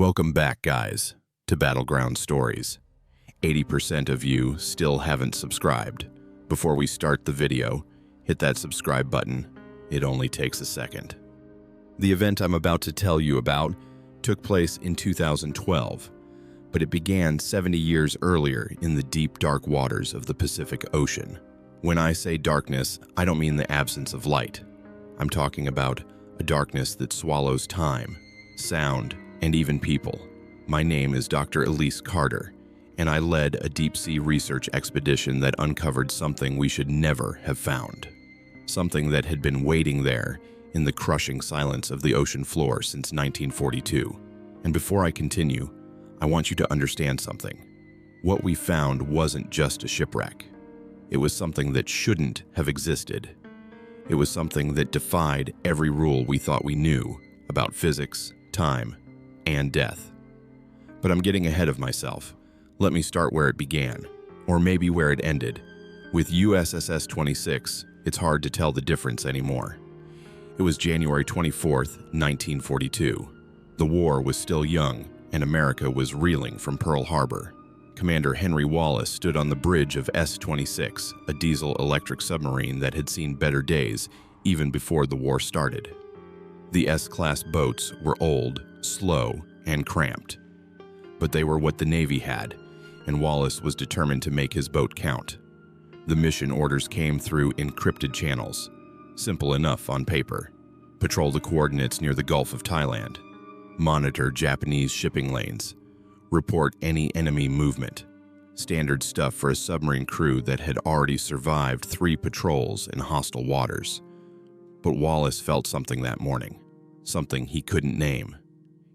Welcome back, guys, to Battleground Stories. 80% of you still haven't subscribed. Before we start the video, hit that subscribe button. It only takes a second. The event I'm about to tell you about took place in 2012, but it began 70 years earlier in the deep, dark waters of the Pacific Ocean. When I say darkness, I don't mean the absence of light. I'm talking about a darkness that swallows time, sound, and even people. My name is Dr. Elise Carter, and I led a deep-sea research expedition that uncovered something we should never have found. Something that had been waiting there in the crushing silence of the ocean floor since 1942. And before I continue, I want you to understand something. What we found wasn't just a shipwreck. It was something that shouldn't have existed. It was something that defied every rule we thought we knew about physics, time, and death. But I'm getting ahead of myself. Let me start where it began, or maybe where it ended. With USS S-26, it's hard to tell the difference anymore. It was January 24th, 1942. The war was still young, and America was reeling from Pearl Harbor. Commander Henry Wallace stood on the bridge of S-26, a diesel-electric submarine that had seen better days even before the war started. The S-class boats were old, slow, and cramped. But they were what the Navy had, and Wallace was determined to make his boat count. The mission orders came through encrypted channels, simple enough on paper. Patrol the coordinates near the Gulf of Thailand. Monitor Japanese shipping lanes. Report any enemy movement. Standard stuff for a submarine crew that had already survived 3 patrols in hostile waters. But Wallace felt something that morning, something he couldn't name.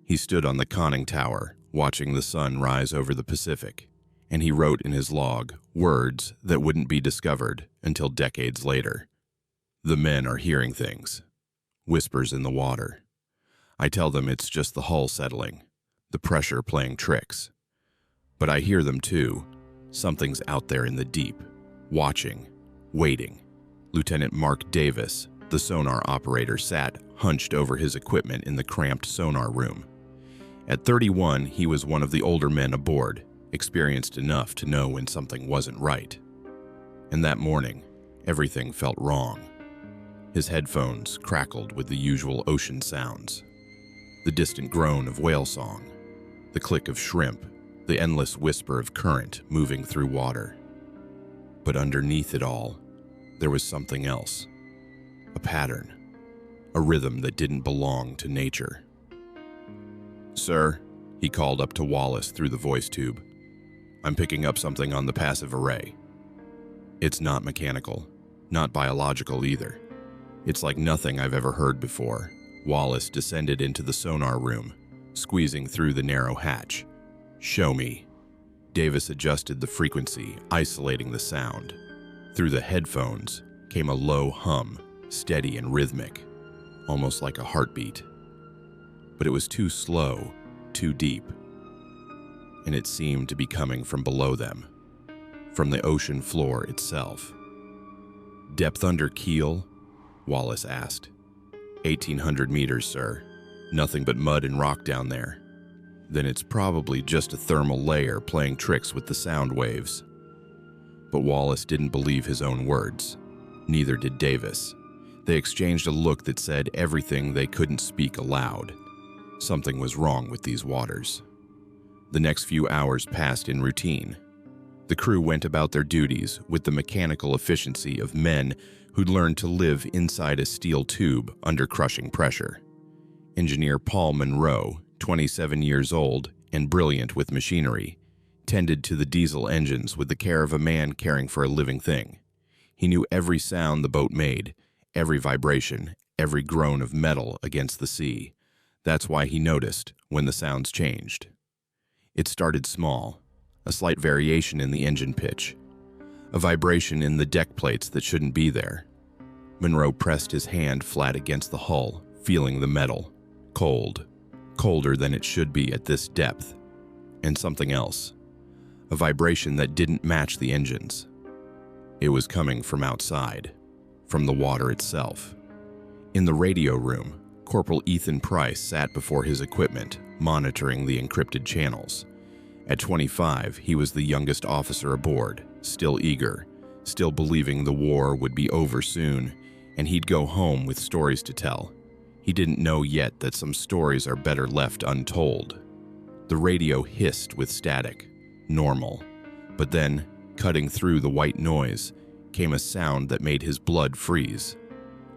He stood on the conning tower, watching the sun rise over the Pacific, and he wrote in his log words that wouldn't be discovered until decades later. The men are hearing things. Whispers in the water. I tell them it's just the hull settling, the pressure playing tricks. But I hear them too. Something's out there in the deep, watching, waiting. Lieutenant Mark Davis, the sonar operator, sat hunched over his equipment in the cramped sonar room. At 31, he was one of the older men aboard, experienced enough to know when something wasn't right. And that morning, everything felt wrong. His headphones crackled with the usual ocean sounds. The distant groan of whale song, the click of shrimp, the endless whisper of current moving through water. But underneath it all, there was something else. A pattern, a rhythm that didn't belong to nature. "Sir," he called up to Wallace through the voice tube, "I'm picking up something on the passive array. It's not mechanical, not biological either. It's like nothing I've ever heard before." Wallace descended into the sonar room, squeezing through the narrow hatch. "Show me." Davis adjusted the frequency, isolating the sound. Through the headphones came a low hum, steady and rhythmic, almost like a heartbeat. But it was too slow, too deep, and it seemed to be coming from below them, from the ocean floor itself. "Depth under keel?" Wallace asked. 1,800 meters, sir. Nothing but mud and rock down there." "Then it's probably just a thermal layer playing tricks with the sound waves." But Wallace didn't believe his own words. Neither did Davis. They exchanged a look that said everything they couldn't speak aloud. Something was wrong with these waters. The next few hours passed in routine. The crew went about their duties with the mechanical efficiency of men who'd learned to live inside a steel tube under crushing pressure. Engineer Paul Monroe, 27 years old and brilliant with machinery, tended to the diesel engines with the care of a man caring for a living thing. He knew every sound the boat made, every vibration, every groan of metal against the sea. That's why he noticed when the sounds changed. It started small, a slight variation in the engine pitch, a vibration in the deck plates that shouldn't be there. Monroe pressed his hand flat against the hull, feeling the metal, cold, colder than it should be at this depth. And something else, a vibration that didn't match the engines. It was coming from outside, from the water itself. In the radio room, Corporal Ethan Price sat before his equipment, monitoring the encrypted channels. At 25, he was the youngest officer aboard, still eager, still believing the war would be over soon, and he'd go home with stories to tell. He didn't know yet that some stories are better left untold. The radio hissed with static, normal. But then, cutting through the white noise, came a sound that made his blood freeze.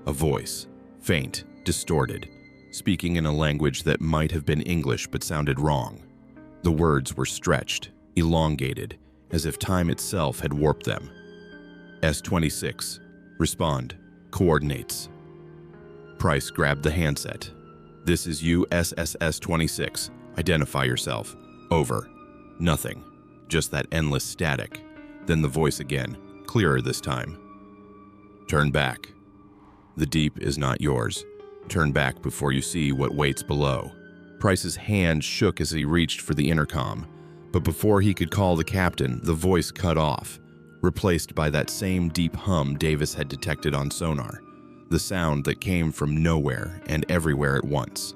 A voice, faint, distorted, speaking in a language that might have been English but sounded wrong. The words were stretched, elongated, as if time itself had warped them. S-26, respond, coordinates. Price grabbed the handset. This is USS S-26, identify yourself. Over. Nothing. Just that endless static. Then the voice again, clearer this time. Turn back. The deep is not yours. Turn back before you see what waits below. Price's hand shook as he reached for the intercom, but before he could call the captain, the voice cut off, replaced by that same deep hum Davis had detected on sonar, the sound that came from nowhere and everywhere at once.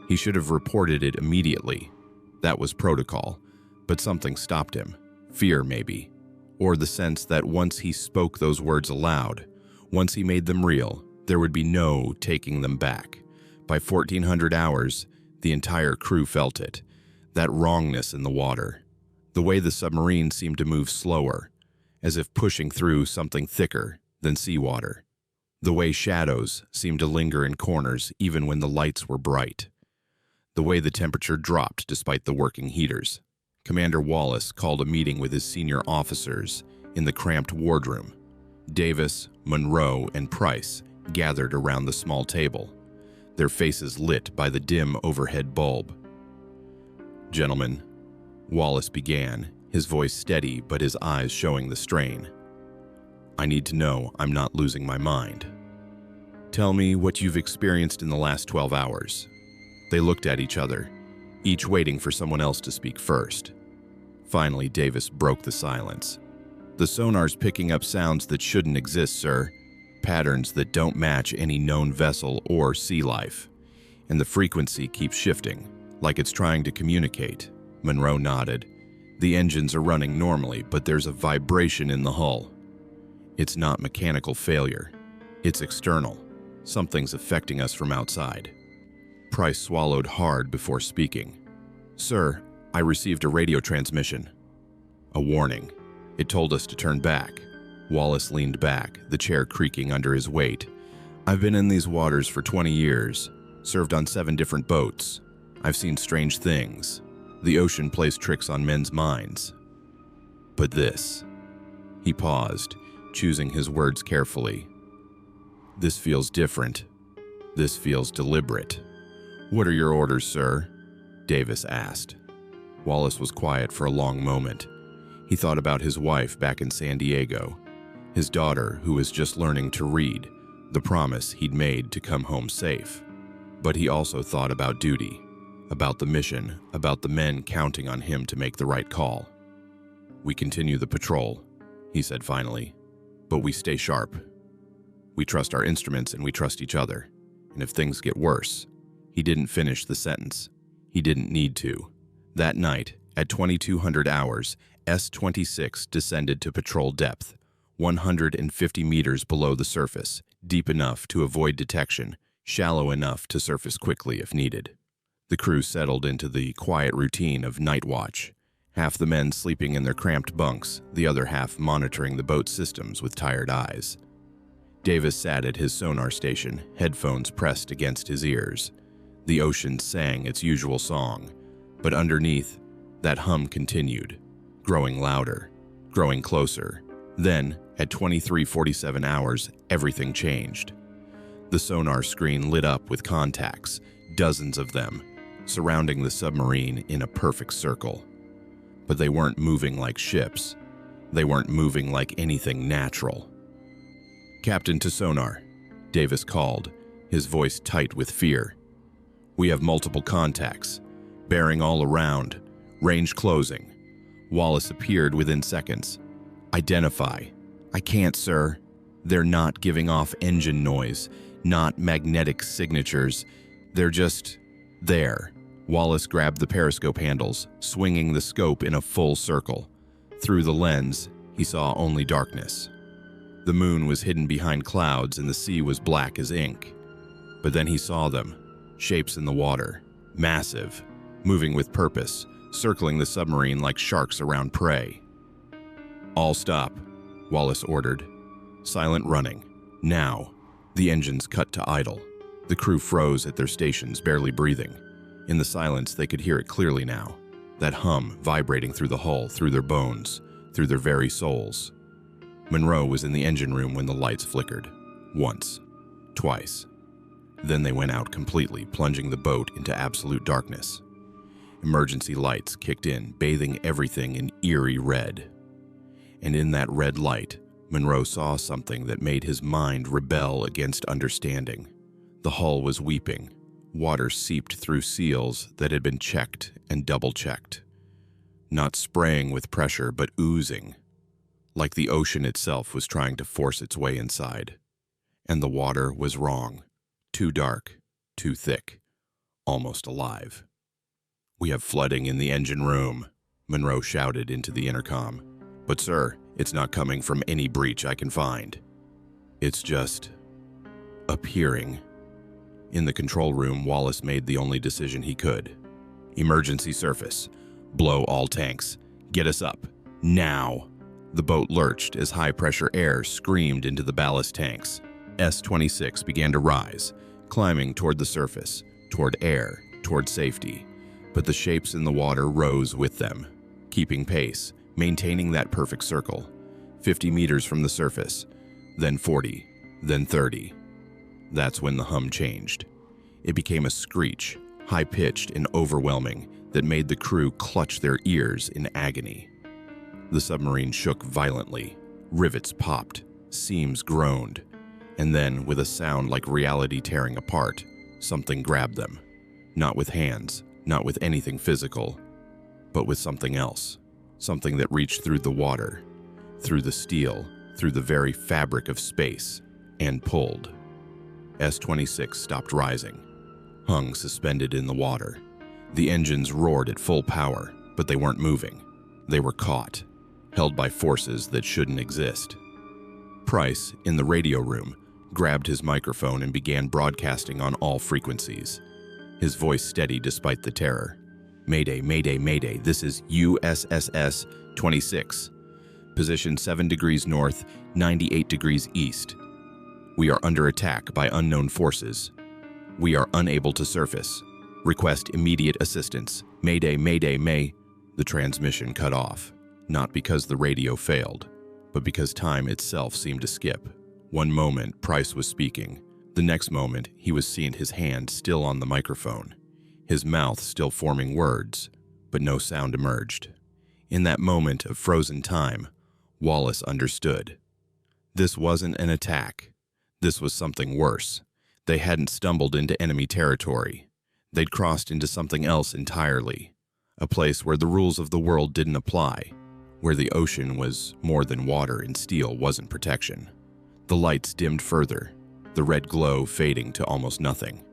He should have reported it immediately. That was protocol, but something stopped him. Fear, maybe, or the sense that once he spoke those words aloud, once he made them real, there would be no taking them back. By 1400 hours, the entire crew felt it, that wrongness in the water. The way the submarine seemed to move slower, as if pushing through something thicker than seawater. The way shadows seemed to linger in corners even when the lights were bright. The way the temperature dropped despite the working heaters. Commander Wallace called a meeting with his senior officers in the cramped wardroom. Davis, Monroe, and Price gathered around the small table, their faces lit by the dim overhead bulb. "Gentlemen," Wallace began, his voice steady but his eyes showing the strain. "I need to know I'm not losing my mind. Tell me what you've experienced in the last 12 hours. They looked at each other, each waiting for someone else to speak first. Finally, Davis broke the silence. "The sonar's picking up sounds that shouldn't exist, sir. Patterns that don't match any known vessel or sea life. And the frequency keeps shifting, like it's trying to communicate." Monroe nodded. "The engines are running normally, but there's a vibration in the hull. It's not mechanical failure. It's external. Something's affecting us from outside." Price swallowed hard before speaking. "Sir, I received a radio transmission. A warning. It told us to turn back." Wallace leaned back, the chair creaking under his weight. "I've been in these waters for 20 years, served on 7 different boats. I've seen strange things. The ocean plays tricks on men's minds. But this..." He paused, choosing his words carefully. "This feels different. This feels deliberate." "What are your orders, sir?" Davis asked. Wallace was quiet for a long moment. He thought about his wife back in San Diego, his daughter who was just learning to read, the promise he'd made to come home safe. But he also thought about duty, about the mission, about the men counting on him to make the right call. "We continue the patrol," he said finally, "but we stay sharp. We trust our instruments and we trust each other. And if things get worse..." He didn't finish the sentence. He didn't need to. That night, at 2200 hours, S-26 descended to patrol depth, 150 meters below the surface, deep enough to avoid detection, shallow enough to surface quickly if needed. The crew settled into the quiet routine of night watch, half the men sleeping in their cramped bunks, the other half monitoring the boat's systems with tired eyes. Davis sat at his sonar station, headphones pressed against his ears. The ocean sang its usual song, but underneath, that hum continued, growing louder, growing closer. Then, at 23:47 hours, everything changed. The sonar screen lit up with contacts, dozens of them, surrounding the submarine in a perfect circle. But they weren't moving like ships. They weren't moving like anything natural. "Captain to sonar," Davis called, his voice tight with fear. "We have multiple contacts, bearing all around, range closing." Wallace appeared within seconds. "Identify." "I can't, sir. They're not giving off engine noise. not magnetic signatures. They're just there. Wallace grabbed the periscope handles, swinging the scope in a full circle. Through the lens, he saw only darkness. The moon was hidden behind clouds and the sea was black as ink. But then he saw them, shapes in the water, massive, moving with purpose, circling the submarine like sharks around prey. "All stop," Wallace ordered. Silent running. Now. The engines cut to idle. The crew froze at their stations, barely breathing. In the silence, they could hear it clearly now. That hum vibrating through the hull, through their bones, through their very souls. Monroe was in the engine room when the lights flickered. Once. Twice. Then they went out completely, plunging the boat into absolute darkness. Emergency lights kicked in, bathing everything in eerie red. And in that red light, Monroe saw something that made his mind rebel against understanding. The hull was weeping. Water seeped through seals that had been checked and double-checked. Not spraying with pressure, but oozing. Like the ocean itself was trying to force its way inside. And the water was wrong. Too dark, too thick, almost alive. "We have flooding in the engine room," Monroe shouted into the intercom. "But sir, it's not coming from any breach I can find. It's just appearing." In the control room, Wallace made the only decision he could. "Emergency surface. Blow all tanks. Get us up. Now." The boat lurched as high-pressure air screamed into the ballast tanks. S-26 began to rise, climbing toward the surface, toward air, toward safety. But the shapes in the water rose with them, keeping pace, maintaining that perfect circle. 50 meters from the surface, then 40, then 30. That's when the hum changed. It became a screech, high-pitched and overwhelming, that made the crew clutch their ears in agony. The submarine shook violently. Rivets popped, seams groaned. And then, with a sound like reality tearing apart, something grabbed them. Not with hands, not with anything physical, but with something else. Something that reached through the water, through the steel, through the very fabric of space, and pulled. S-26 stopped rising, hung suspended in the water. The engines roared at full power, but they weren't moving. They were caught, held by forces that shouldn't exist. Price, in the radio room, grabbed his microphone and began broadcasting on all frequencies. His voice steady despite the terror. "Mayday, mayday, mayday, this is USS S-26. Position 7 degrees north, 98 degrees east. We are under attack by unknown forces. We are unable to surface. Request immediate assistance. Mayday, mayday, may..." The transmission cut off, not because the radio failed, but because time itself seemed to skip. One moment, Price was speaking. The next moment, he was seeing his hand still on the microphone, his mouth still forming words, but no sound emerged. In that moment of frozen time, Wallace understood. This wasn't an attack. This was something worse. They hadn't stumbled into enemy territory. They'd crossed into something else entirely. A place where the rules of the world didn't apply, where the ocean was more than water and steel wasn't protection. The lights dimmed further, the red glow fading to almost nothing.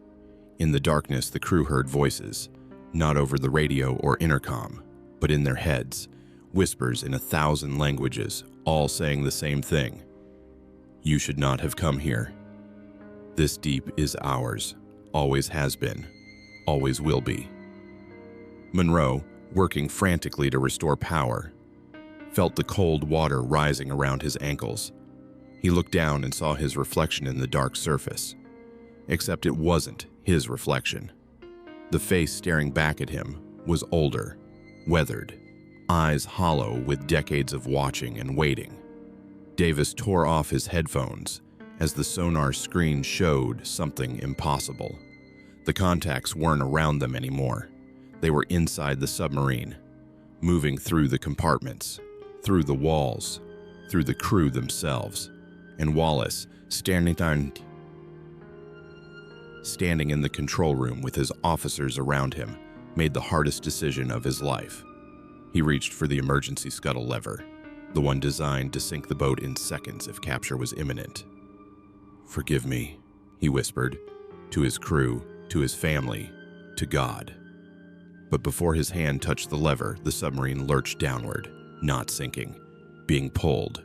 In the darkness, the crew heard voices, not over the radio or intercom, but in their heads, whispers in 1,000 languages, all saying the same thing. "You should not have come here. This deep is ours, always has been, always will be." Monroe, working frantically to restore power, felt the cold water rising around his ankles. He looked down and saw his reflection in the dark surface. Except it wasn't his reflection. The face staring back at him was older, weathered, eyes hollow with decades of watching and waiting. Davis tore off his headphones as the sonar screen showed something impossible. The contacts weren't around them anymore. They were inside the submarine, moving through the compartments, through the walls, through the crew themselves. And Wallace, standing in the control room with his officers around him, made the hardest decision of his life. He reached for the emergency scuttle lever, the one designed to sink the boat in seconds if capture was imminent. "Forgive me," he whispered, to his crew, to his family, to God. But before his hand touched the lever, the submarine lurched downward, not sinking, being pulled,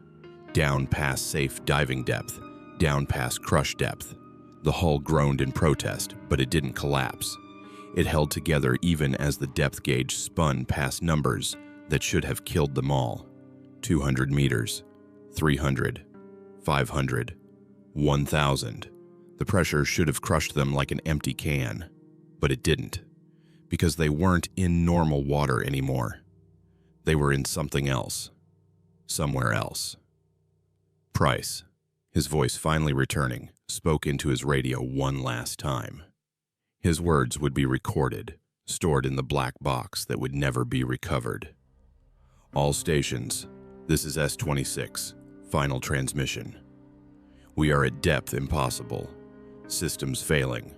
down past safe diving depth, down past crush depth. The hull groaned in protest, but it didn't collapse. It held together even as the depth gauge spun past numbers that should have killed them all. 200 meters, 300, 500, 1,000. The pressure should have crushed them like an empty can, but it didn't, because they weren't in normal water anymore. They were in something else, somewhere else. Price, his voice finally returning, spoke into his radio one last time. His words would be recorded, stored in the black box that would never be recovered. All stations, this is S-26, final transmission. We are at depth impossible. Systems failing.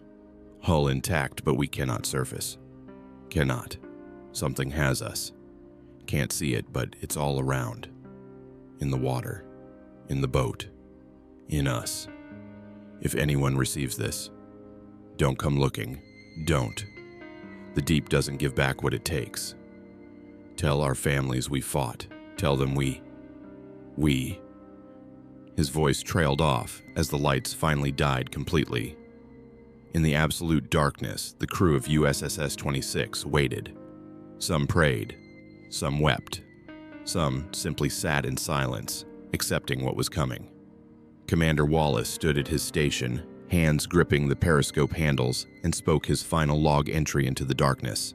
Hull intact, but we cannot surface. Cannot. Something has us. Can't see it, but it's all around. In the water. In the boat. In us. If anyone receives this, don't come looking. Don't. The deep doesn't give back what it takes. Tell our families we fought. Tell them we. His voice trailed off as the lights finally died completely. In the absolute darkness, the crew of USS S-26 waited. Some prayed. Some wept. Some simply sat in silence, accepting what was coming. Commander Wallace stood at his station, hands gripping the periscope handles, and spoke his final log entry into the darkness.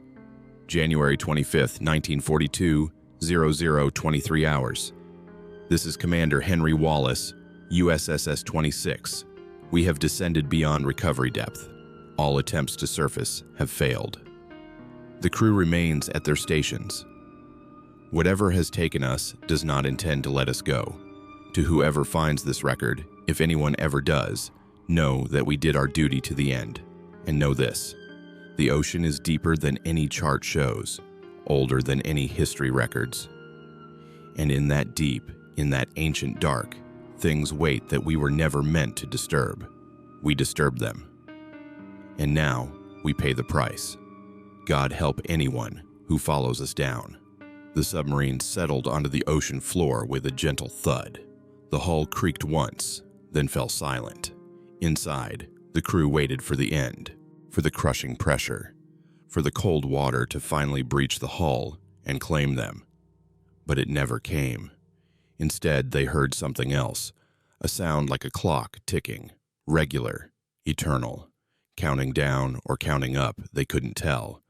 January 25th, 1942, 00:23 hours. This is Commander Henry Wallace, USS S-26. We have descended beyond recovery depth. All attempts to surface have failed. The crew remains at their stations. Whatever has taken us does not intend to let us go. To whoever finds this record, if anyone ever does, know that we did our duty to the end. And know this: the ocean is deeper than any chart shows, older than any history records. And in that deep, in that ancient dark, things wait that we were never meant to disturb. We disturbed them. And now we pay the price. God help anyone who follows us down. The submarine settled onto the ocean floor with a gentle thud. The hull creaked once, then fell silent. Inside, the crew waited for the end, for the crushing pressure, for the cold water to finally breach the hull and claim them. But it never came. Instead, they heard something else, a sound like a clock ticking, regular, eternal, counting down or counting up, they couldn't tell.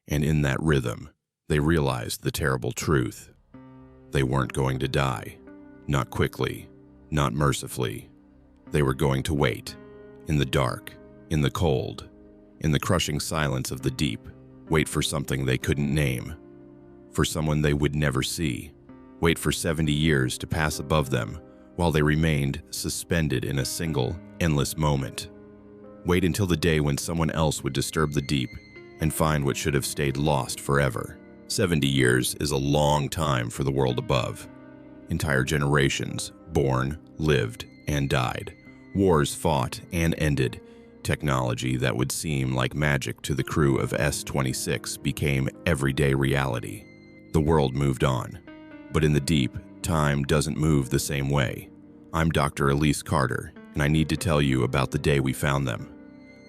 And in that rhythm, they realized the terrible truth. They weren't going to die. Not quickly, not mercifully. They were going to wait, in the dark, in the cold, in the crushing silence of the deep, wait for something they couldn't name, for someone they would never see, wait for 70 years to pass above them while they remained suspended in a single, endless moment. Wait until the day when someone else would disturb the deep and find what should have stayed lost forever. 70 years is a long time for the world above. Entire generations born, lived, and died. Wars fought and ended. Technology that would seem like magic to the crew of S-26 became everyday reality. The world moved on. But in the deep, time doesn't move the same way. I'm Dr. Elise Carter, and I need to tell you about the day we found them.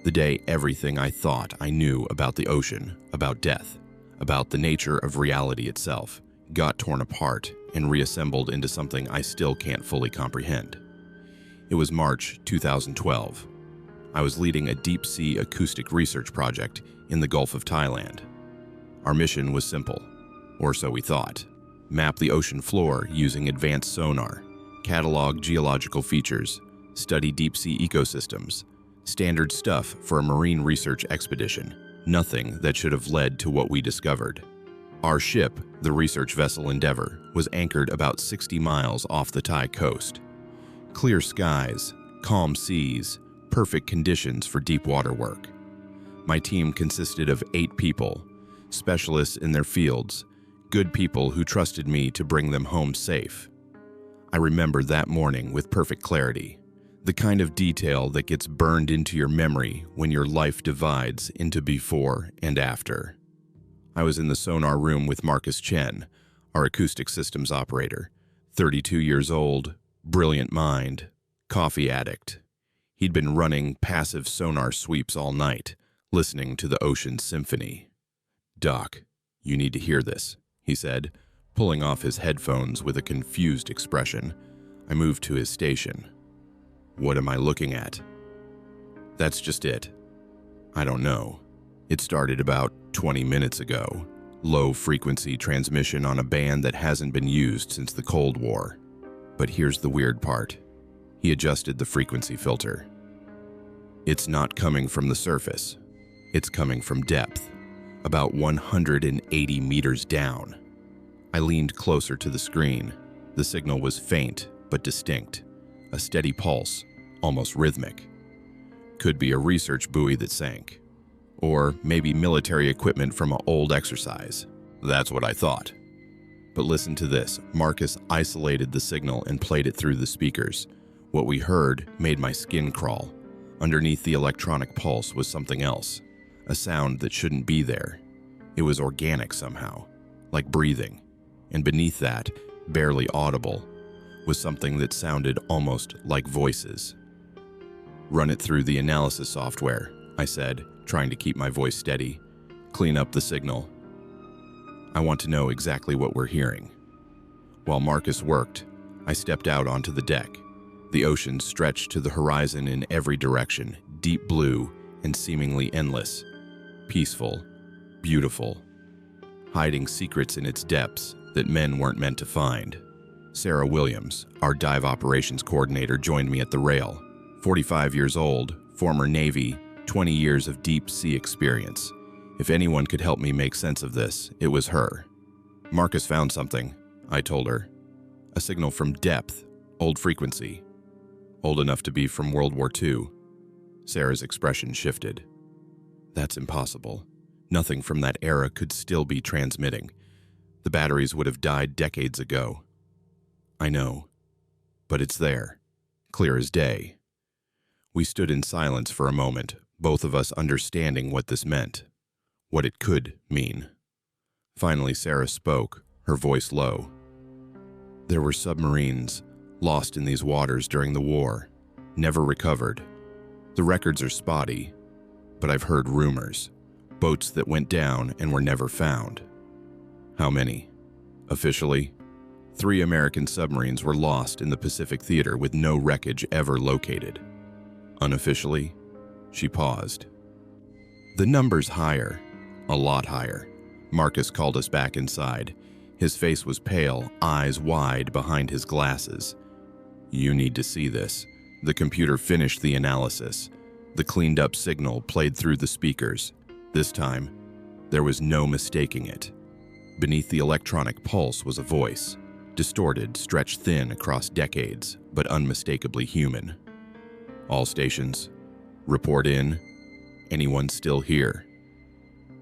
The day everything I thought I knew about the ocean, about death, about the nature of reality itself, got torn apart and reassembled into something I still can't fully comprehend. It was March 2012. I was leading a deep-sea acoustic research project in the Gulf of Thailand. Our mission was simple, or so we thought: map the ocean floor using advanced sonar, catalog geological features, study deep-sea ecosystems, standard stuff for a marine research expedition, nothing that should have led to what we discovered. Our ship, the research vessel Endeavour, was anchored about 60 miles off the Thai coast. Clear skies, calm seas, perfect conditions for deep water work. My team consisted of 8 people, specialists in their fields, good people who trusted me to bring them home safe. I remember that morning with perfect clarity. The kind of detail that gets burned into your memory when your life divides into before and after. I was in the sonar room with Marcus Chen, our acoustic systems operator, 32 years old, brilliant mind, coffee addict. He'd been running passive sonar sweeps all night, listening to the ocean symphony. "Doc, you need to hear this," he said, pulling off his headphones with a confused expression. I moved to his station. "What am I looking at?" "That's just it. I don't know. It started about 20 minutes ago. Low-frequency transmission on a band that hasn't been used since the Cold War. But here's the weird part." He adjusted the frequency filter. "It's not coming from the surface. It's coming from depth, about 180 meters down." I leaned closer to the screen. The signal was faint but distinct, a steady pulse, almost rhythmic. Could be a research buoy that sank. Or maybe military equipment from an old exercise. That's what I thought. But listen to this. Marcus isolated the signal and played it through the speakers. What we heard made my skin crawl. Underneath the electronic pulse was something else, a sound that shouldn't be there. It was organic somehow, like breathing. And beneath that, barely audible, was something that sounded almost like voices. "Run it through the analysis software," I said, trying to keep my voice steady. "Clean up the signal. I want to know exactly what we're hearing." While Marcus worked, I stepped out onto the deck. The ocean stretched to the horizon in every direction, deep blue and seemingly endless. Peaceful, beautiful, hiding secrets in its depths that men weren't meant to find. Sarah Williams, our dive operations coordinator, joined me at the rail. 45 years old, former Navy, 20 years of deep sea experience. If anyone could help me make sense of this, it was her. "Marcus found something," I told her. "A signal from depth, old frequency. Old enough to be from World War II. Sarah's expression shifted. "That's impossible. Nothing from that era could still be transmitting. The batteries would have died decades ago." "I know. But it's there. Clear as day." We stood in silence for a moment, both of us understanding what this meant, what it could mean. Finally, Sarah spoke, her voice low. "There were submarines lost in these waters during the war, never recovered. The records are spotty, but I've heard rumors. Boats that went down and were never found." "How many?" "Officially, 3 American submarines were lost in the Pacific Theater with no wreckage ever located. Unofficially," she paused. "The number's higher, a lot higher." Marcus called us back inside. His face was pale, eyes wide behind his glasses. "You need to see this." The computer finished the analysis. The cleaned-up signal played through the speakers. This time, there was no mistaking it. Beneath the electronic pulse was a voice, distorted, stretched thin across decades, but unmistakably human. "All stations, report in. Anyone still here?"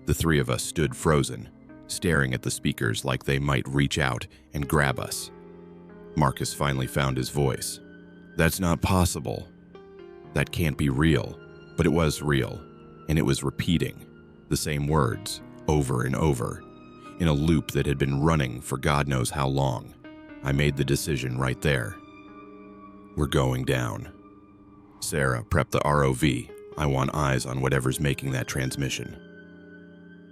The 3 of us stood frozen, staring at the speakers like they might reach out and grab us. Marcus finally found his voice. "That's not possible. That can't be real." But it was real, and it was repeating the same words over and over, in a loop that had been running for God knows how long. I made the decision right there. "We're going down." "Sarah, prep the ROV. I want eyes on whatever's making that transmission."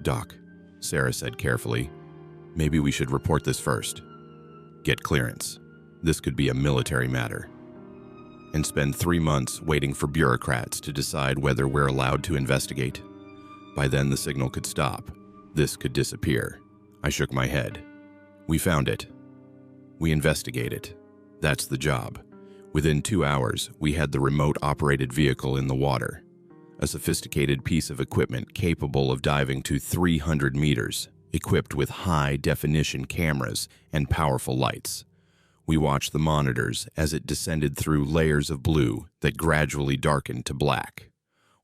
"Doc," Sarah said carefully, "maybe we should report this first. Get clearance. This could be a military matter. And spend 3 months waiting for bureaucrats to decide whether we're allowed to investigate. By then the signal could stop. This could disappear." I shook my head. "We found it. We investigate it. That's the job." Within 2 hours, we had the remote-operated vehicle in the water, a sophisticated piece of equipment capable of diving to 300 meters, equipped with high-definition cameras and powerful lights. We watched the monitors as it descended through layers of blue that gradually darkened to black.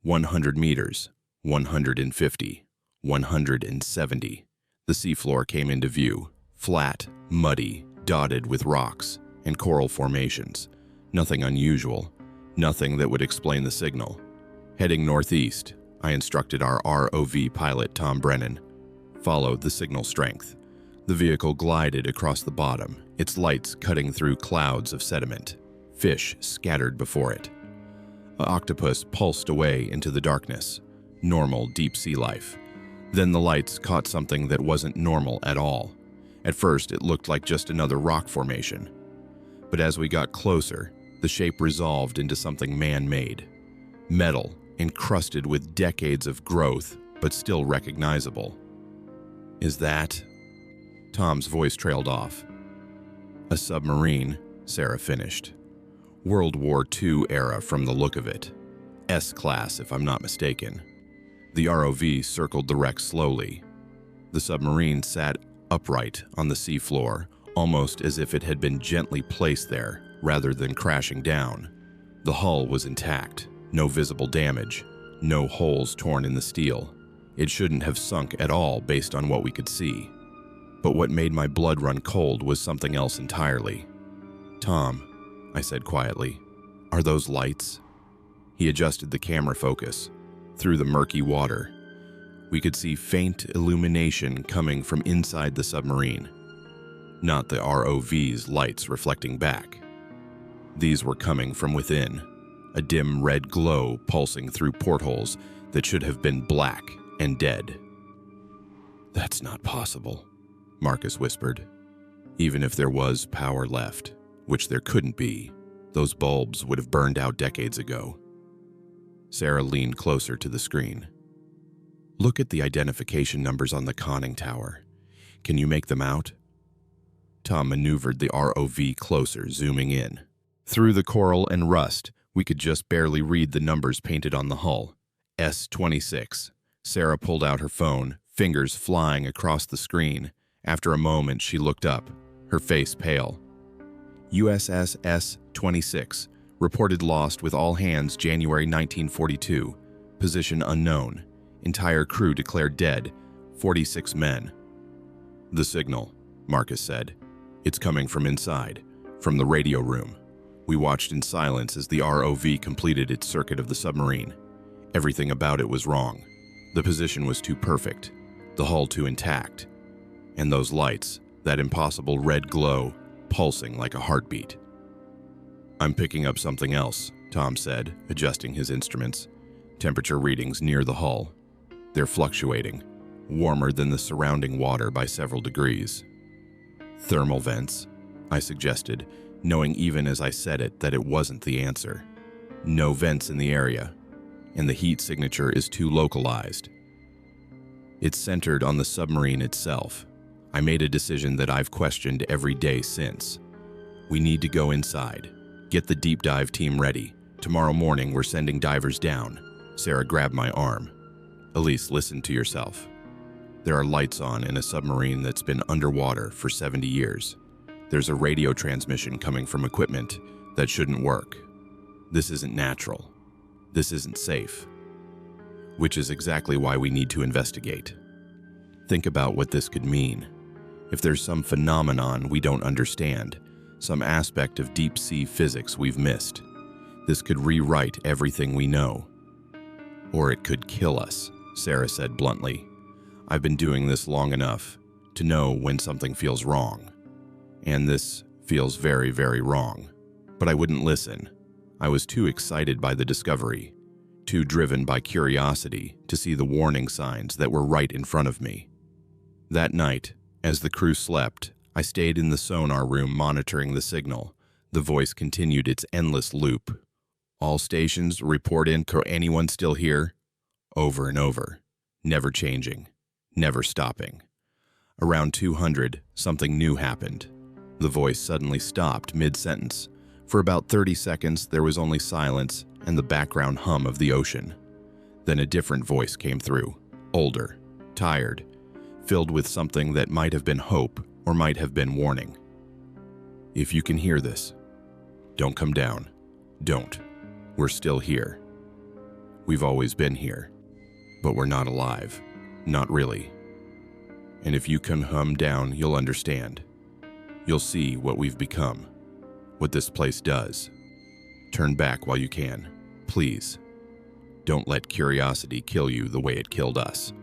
100 meters, 150, 170. The seafloor came into view, flat, muddy, dotted with rocks and coral formations. Nothing unusual, Nothing that would explain the signal. Heading northeast, I instructed our ROV pilot, Tom Brennan. Follow the signal strength. The vehicle glided across the bottom, its lights cutting through clouds of sediment. Fish scattered before it. An octopus pulsed away into the darkness. Normal deep-sea life. Then the lights caught something that wasn't normal at all. At first, it looked like just another rock formation. But as we got closer, the shape resolved into something man-made. Metal, encrusted with decades of growth, but still recognizable. Is that? Tom's voice trailed off. A submarine, Sarah finished. World War II era from the look of it. S-class, if I'm not mistaken. The ROV circled the wreck slowly. The submarine sat upright on the seafloor, almost as if it had been gently placed there rather than crashing down. The hull was intact, no visible damage, no holes torn in the steel. It shouldn't have sunk at all based on what we could see. But what made my blood run cold was something else entirely. "Tom," I said quietly, "are those lights?" He adjusted the camera focus. Through the murky water, we could see faint illumination coming from inside the submarine. Not the ROV's lights reflecting back. These were coming from within, a dim red glow pulsing through portholes that should have been black and dead. "That's not possible," Marcus whispered. "Even if there was power left, which there couldn't be, those bulbs would have burned out decades ago." Sarah leaned closer to the screen. "Look at the identification numbers on the conning tower. Can you make them out?" Tom maneuvered the ROV closer, zooming in. Through the coral and rust, we could just barely read the numbers painted on the hull. S-26. Sarah pulled out her phone, fingers flying across the screen. After a moment, she looked up, her face pale. "USS S-26, reported lost with all hands January 1942. Position unknown. Entire crew declared dead, 46 men." "The signal," Marcus said. "It's coming from inside, from the radio room." We watched in silence as the ROV completed its circuit of the submarine. Everything about it was wrong. The position was too perfect, the hull too intact, and those lights, that impossible red glow, pulsing like a heartbeat. "I'm picking up something else," Tom said, adjusting his instruments. "Temperature readings near the hull. They're fluctuating, warmer than the surrounding water by several degrees." "Thermal vents," I suggested, knowing even as I said it that it wasn't the answer. "No vents in the area, and the heat signature is too localized." It's centered on the submarine itself. I made a decision that I've questioned every day since. We need to go inside. Get the deep dive team ready. Tomorrow morning we're sending divers down. Sarah grabbed my arm. "Elise, listen to yourself. There are lights on in a submarine that's been underwater for 70 years. There's a radio transmission coming from equipment that shouldn't work. This isn't natural. This isn't safe. Which is exactly why we need to investigate. Think about what this could mean. If there's some phenomenon we don't understand, some aspect of deep-sea physics we've missed, this could rewrite everything we know. Or it could kill us," Sarah said bluntly. "I've been doing this long enough to know when something feels wrong. And this feels very, very wrong. But I wouldn't listen. I was too excited by the discovery, too driven by curiosity to see the warning signs that were right in front of me." That night, as the crew slept, I stayed in the sonar room monitoring the signal. The voice continued its endless loop. "All stations report in. Anyone still here?" Over and over, never changing, never stopping. Around 200, something new happened. The voice suddenly stopped mid-sentence. For about 30 seconds, there was only silence and the background hum of the ocean. Then a different voice came through, older, tired, filled with something that might have been hope or might have been warning. "If you can hear this, don't come down. Don't. We're still here. We've always been here, but we're not alive. Not really. And if you can hum down, you'll understand. You'll see what we've become, what this place does. Turn back while you can. Please. Don't let curiosity kill you the way it killed us."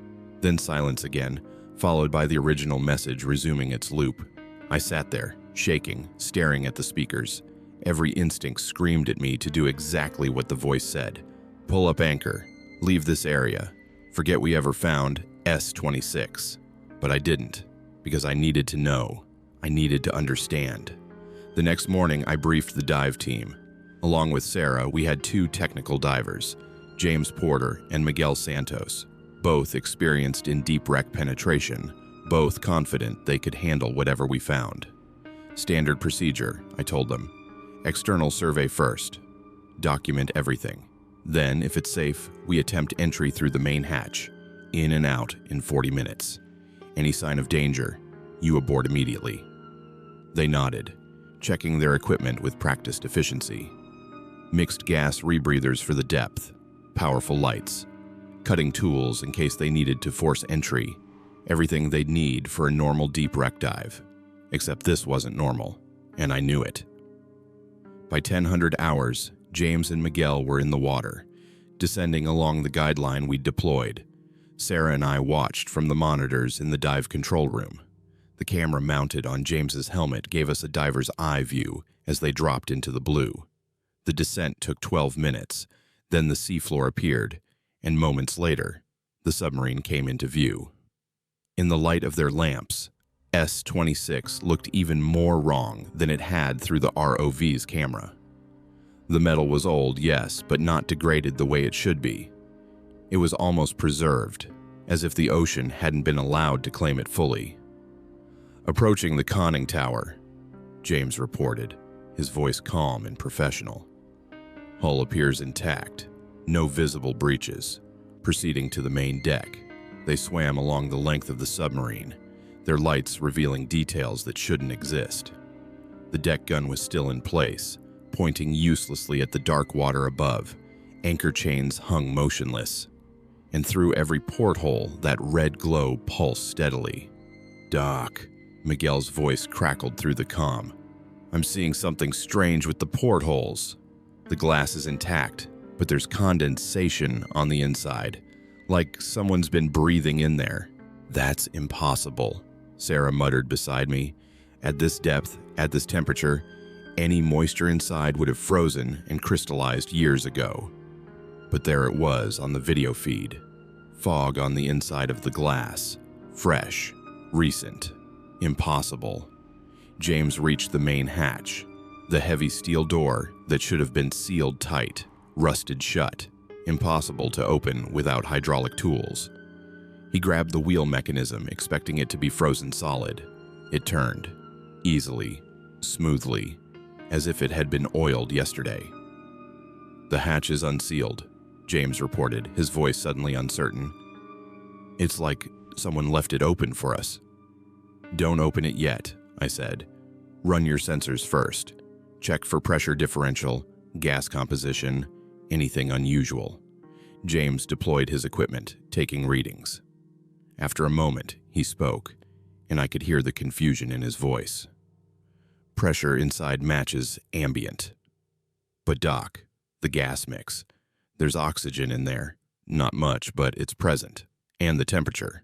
Then silence again, followed by the original message resuming its loop. I sat there, shaking, staring at the speakers. Every instinct screamed at me to do exactly what the voice said. Pull up anchor. Leave this area. Forget we ever found S-26. But I didn't, because I needed to know. I needed to understand. The next morning, I briefed the dive team. Along with Sarah, we had 2 technical divers, James Porter and Miguel Santos, both experienced in deep wreck penetration, both confident they could handle whatever we found. Standard procedure, I told them. External survey first. Document everything. Then, if it's safe, we attempt entry through the main hatch, in and out in 40 minutes. Any sign of danger, you aboard immediately. They nodded, checking their equipment with practiced efficiency. Mixed gas rebreathers for the depth, powerful lights, cutting tools in case they needed to force entry, everything they'd need for a normal deep wreck dive. Except this wasn't normal, and I knew it. By 1000 hours, James and Miguel were in the water, descending along the guideline we'd deployed. Sarah and I watched from the monitors in the dive control room. The camera mounted on James's helmet gave us a diver's eye view as they dropped into the blue. The descent took 12 minutes, then the seafloor appeared, and moments later, the submarine came into view. In the light of their lamps, S-26 looked even more wrong than it had through the ROV's camera. The metal was old, yes, but not degraded the way it should be. It was almost preserved, as if the ocean hadn't been allowed to claim it fully. "Approaching the conning tower," James reported, his voice calm and professional. "Hull appears intact, no visible breaches." Proceeding to the main deck, they swam along the length of the submarine, their lights revealing details that shouldn't exist. The deck gun was still in place, pointing uselessly at the dark water above. Anchor chains hung motionless, and through every porthole that red glow pulsed steadily. "Doc," Miguel's voice crackled through the comm. "I'm seeing something strange with the portholes. The glass is intact, but there's condensation on the inside, like someone's been breathing in there." "That's impossible," Sarah muttered beside me. "At this depth, at this temperature, any moisture inside would have frozen and crystallized years ago." But there it was on the video feed. Fog on the inside of the glass. Fresh. Recent. Impossible. James reached the main hatch. The heavy steel door that should have been sealed tight, rusted shut. Impossible to open without hydraulic tools. He grabbed the wheel mechanism, expecting it to be frozen solid. It turned. Easily. Smoothly. As if it had been oiled yesterday. "The hatch is unsealed," James reported, his voice suddenly uncertain. "It's like someone left it open for us." "Don't open it yet," I said. "Run your sensors first. Check for pressure differential, gas composition, anything unusual." James deployed his equipment, taking readings. After a moment, he spoke, and I could hear the confusion in his voice. "Pressure inside matches ambient. But Doc, the gas mix. There's oxygen in there. Not much, but it's present. And the temperature.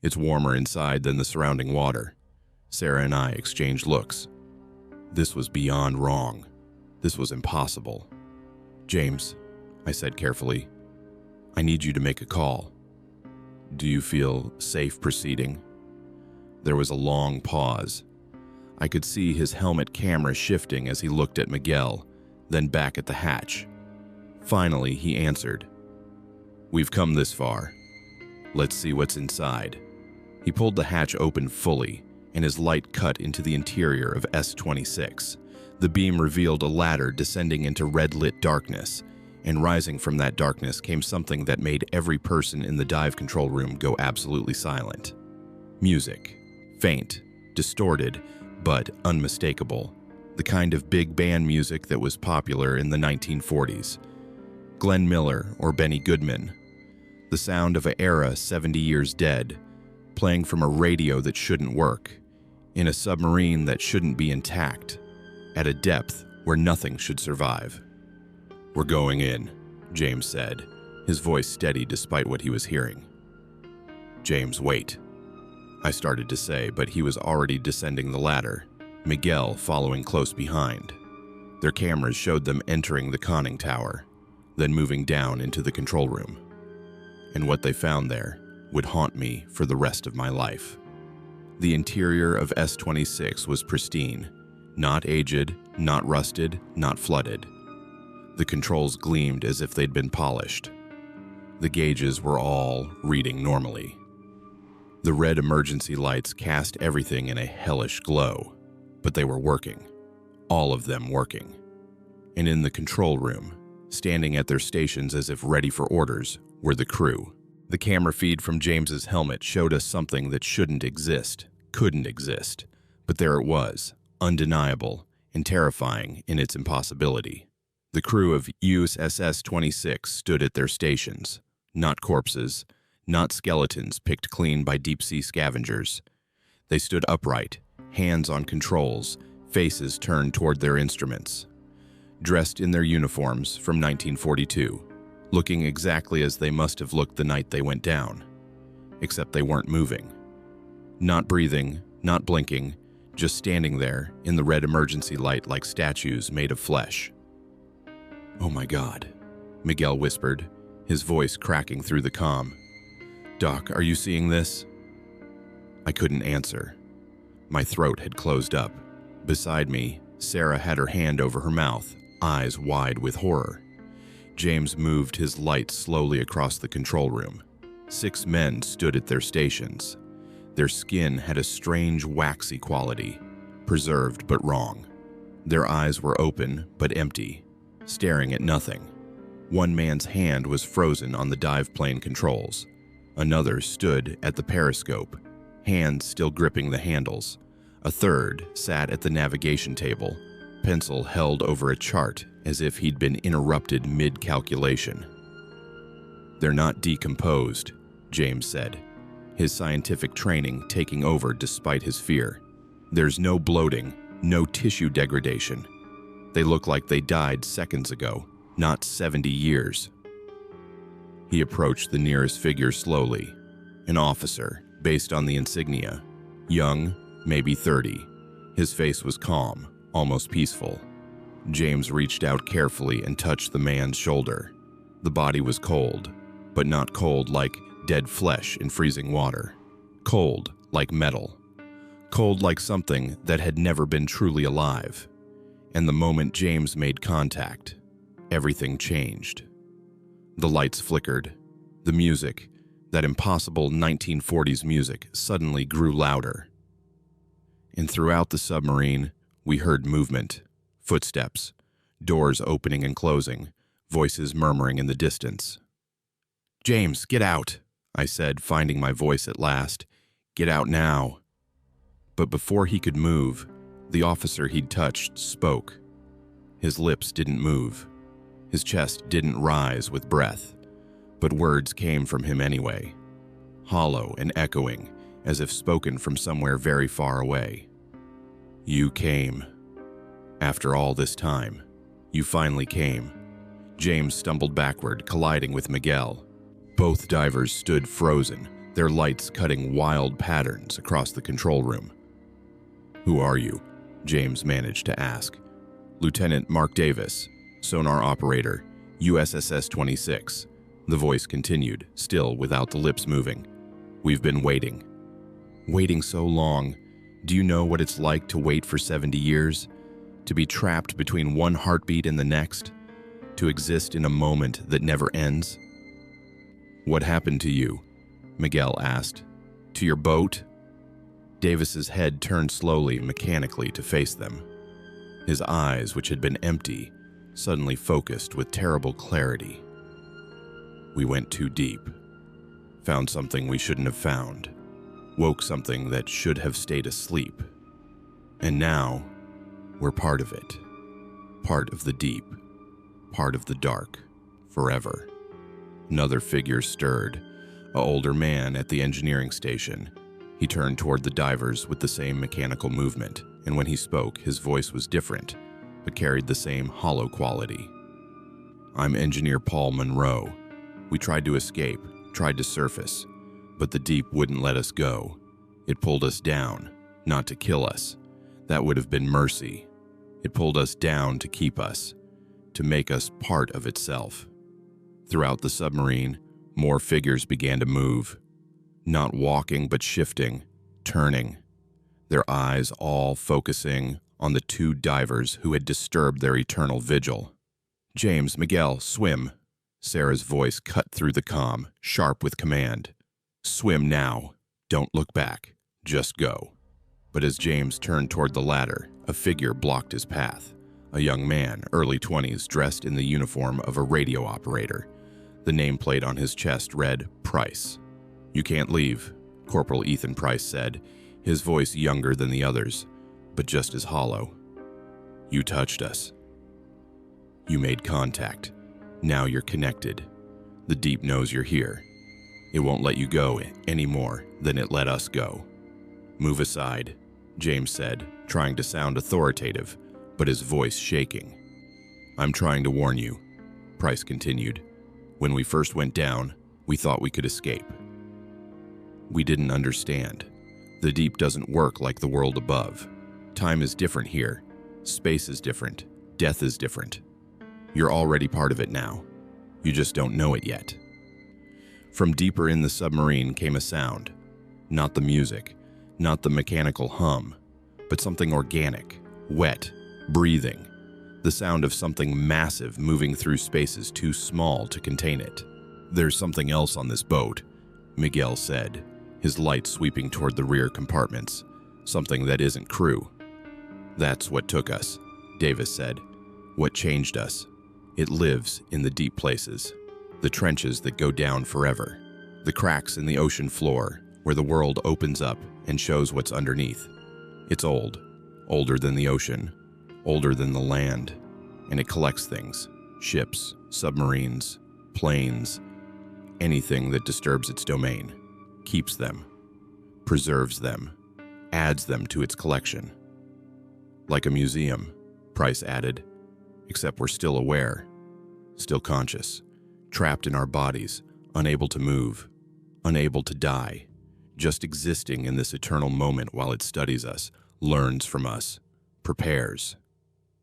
It's warmer inside than the surrounding water." Sarah and I exchanged looks. This was beyond wrong. This was impossible. "James," I said carefully, "I need you to make a call. Do you feel safe proceeding?" There was a long pause. I could see his helmet camera shifting as he looked at Miguel, then back at the hatch. Finally, he answered. "We've come this far. Let's see what's inside." He pulled the hatch open fully, and his light cut into the interior of S-26. The beam revealed a ladder descending into red-lit darkness, and rising from that darkness came something that made every person in the dive control room go absolutely silent. Music. Faint, distorted, but unmistakable. The kind of big band music that was popular in the 1940s. Glenn Miller or Benny Goodman. The sound of an era 70 years dead, playing from a radio that shouldn't work, in a submarine that shouldn't be intact, at a depth where nothing should survive. "We're going in," James said, his voice steady despite what he was hearing. "James, wait," I started to say, but he was already descending the ladder, Miguel following close behind. Their cameras showed them entering the conning tower, then moving down into the control room. And what they found there would haunt me for the rest of my life. The interior of S-26 was pristine, not aged, not rusted, not flooded. The controls gleamed as if they'd been polished. The gauges were all reading normally. The red emergency lights cast everything in a hellish glow, but they were working, all of them working. And in the control room, standing at their stations as if ready for orders, were the crew. The camera feed from James's helmet showed us something that shouldn't exist, couldn't exist, but there it was, undeniable and terrifying in its impossibility. The crew of USS S-26 stood at their stations, not corpses, not skeletons picked clean by deep-sea scavengers. They stood upright, hands on controls, faces turned toward their instruments. Dressed in their uniforms from 1942, looking exactly as they must have looked the night they went down, except they weren't moving. Not breathing, not blinking, just standing there in the red emergency light like statues made of flesh. "Oh my God," Miguel whispered, his voice cracking through the comm. "Doc, are you seeing this?" I couldn't answer. My throat had closed up. Beside me, Sarah had her hand over her mouth, eyes wide with horror. James moved his light slowly across the control room. 6 men stood at their stations. Their skin had a strange waxy quality, preserved but wrong. Their eyes were open but empty, staring at nothing. One man's hand was frozen on the dive plane controls. Another stood at the periscope, hands still gripping the handles. A third sat at the navigation table, pencil held over a chart as if he'd been interrupted mid-calculation. "They're not decomposed," James said, his scientific training taking over despite his fear. "There's no bloating, no tissue degradation. They look like they died seconds ago, not 70 years. He approached the nearest figure slowly, an officer, based on the insignia. Young, maybe 30. His face was calm, almost peaceful. James reached out carefully and touched the man's shoulder. The body was cold, but not cold like dead flesh in freezing water. Cold like metal. Cold like something that had never been truly alive. And the moment James made contact, everything changed. The lights flickered. The music, that impossible 1940s music, suddenly grew louder. And throughout the submarine, we heard movement, footsteps, doors opening and closing, voices murmuring in the distance. "James, get out," I said, finding my voice at last. "Get out now." But before he could move, the officer he'd touched spoke. His lips didn't move. His chest didn't rise with breath, but words came from him anyway, hollow and echoing, as if spoken from somewhere very far away. "You came. After all this time, you finally came." James stumbled backward, colliding with Miguel. Both divers stood frozen, their lights cutting wild patterns across the control room. "Who are you?" James managed to ask. "Lieutenant Mark Davis, sonar operator, USS S-26. The voice continued, still without the lips moving. "We've been waiting. Waiting so long. Do you know what it's like to wait for 70 years? To be trapped between one heartbeat and the next? To exist in a moment that never ends?" "What happened to you?" Miguel asked. "To your boat?" Davis's head turned slowly, mechanically, to face them. His eyes, which had been empty, suddenly focused with terrible clarity. "We went too deep. Found something we shouldn't have found. Woke something that should have stayed asleep. And now, we're part of it. Part of the deep. Part of the dark. Forever." Another figure stirred, an older man at the engineering station. He turned toward the divers with the same mechanical movement, and when he spoke, his voice was different, but carried the same hollow quality. I'm Engineer Paul Monroe. We tried to escape, tried to surface, but the deep wouldn't let us go. It pulled us down, not to kill us. That would have been mercy. It pulled us down to keep us, to make us part of itself. Throughout the submarine, more figures began to move. Not walking, but shifting, turning. Their eyes all focusing on the two divers who had disturbed their eternal vigil. "James, Miguel, swim." Sarah's voice cut through the comm, sharp with command. "Swim now. Don't look back. Just go." But as James turned toward the ladder, a figure blocked his path. A young man, early 20s, dressed in the uniform of a radio operator. The nameplate on his chest read, "Price." "You can't leave," Corporal Ethan Price said, his voice younger than the others, but just as hollow. "You touched us. You made contact. Now you're connected. The deep knows you're here. It won't let you go any more than it let us go." "Move aside," James said, trying to sound authoritative, but his voice shaking. "I'm trying to warn you," Price continued. "When we first went down, we thought we could escape. We didn't understand. The deep doesn't work like the world above. Time is different here. Space is different. Death is different. You're already part of it now. You just don't know it yet." From deeper in the submarine came a sound. Not the music, not the mechanical hum, but something organic, wet, breathing. The sound of something massive moving through spaces too small to contain it. "There's something else on this boat," Miguel said, his light sweeping toward the rear compartments. "Something that isn't crew." "That's what took us," Davis said. "What changed us. It lives in the deep places, the trenches that go down forever, the cracks in the ocean floor where the world opens up and shows what's underneath. It's old, older than the ocean, older than the land, and it collects things, ships, submarines, planes, anything that disturbs its domain, keeps them, preserves them, adds them to its collection. Like a museum," Price added, "except we're still aware, still conscious, trapped in our bodies, unable to move, unable to die, just existing in this eternal moment while it studies us, learns from us, prepares."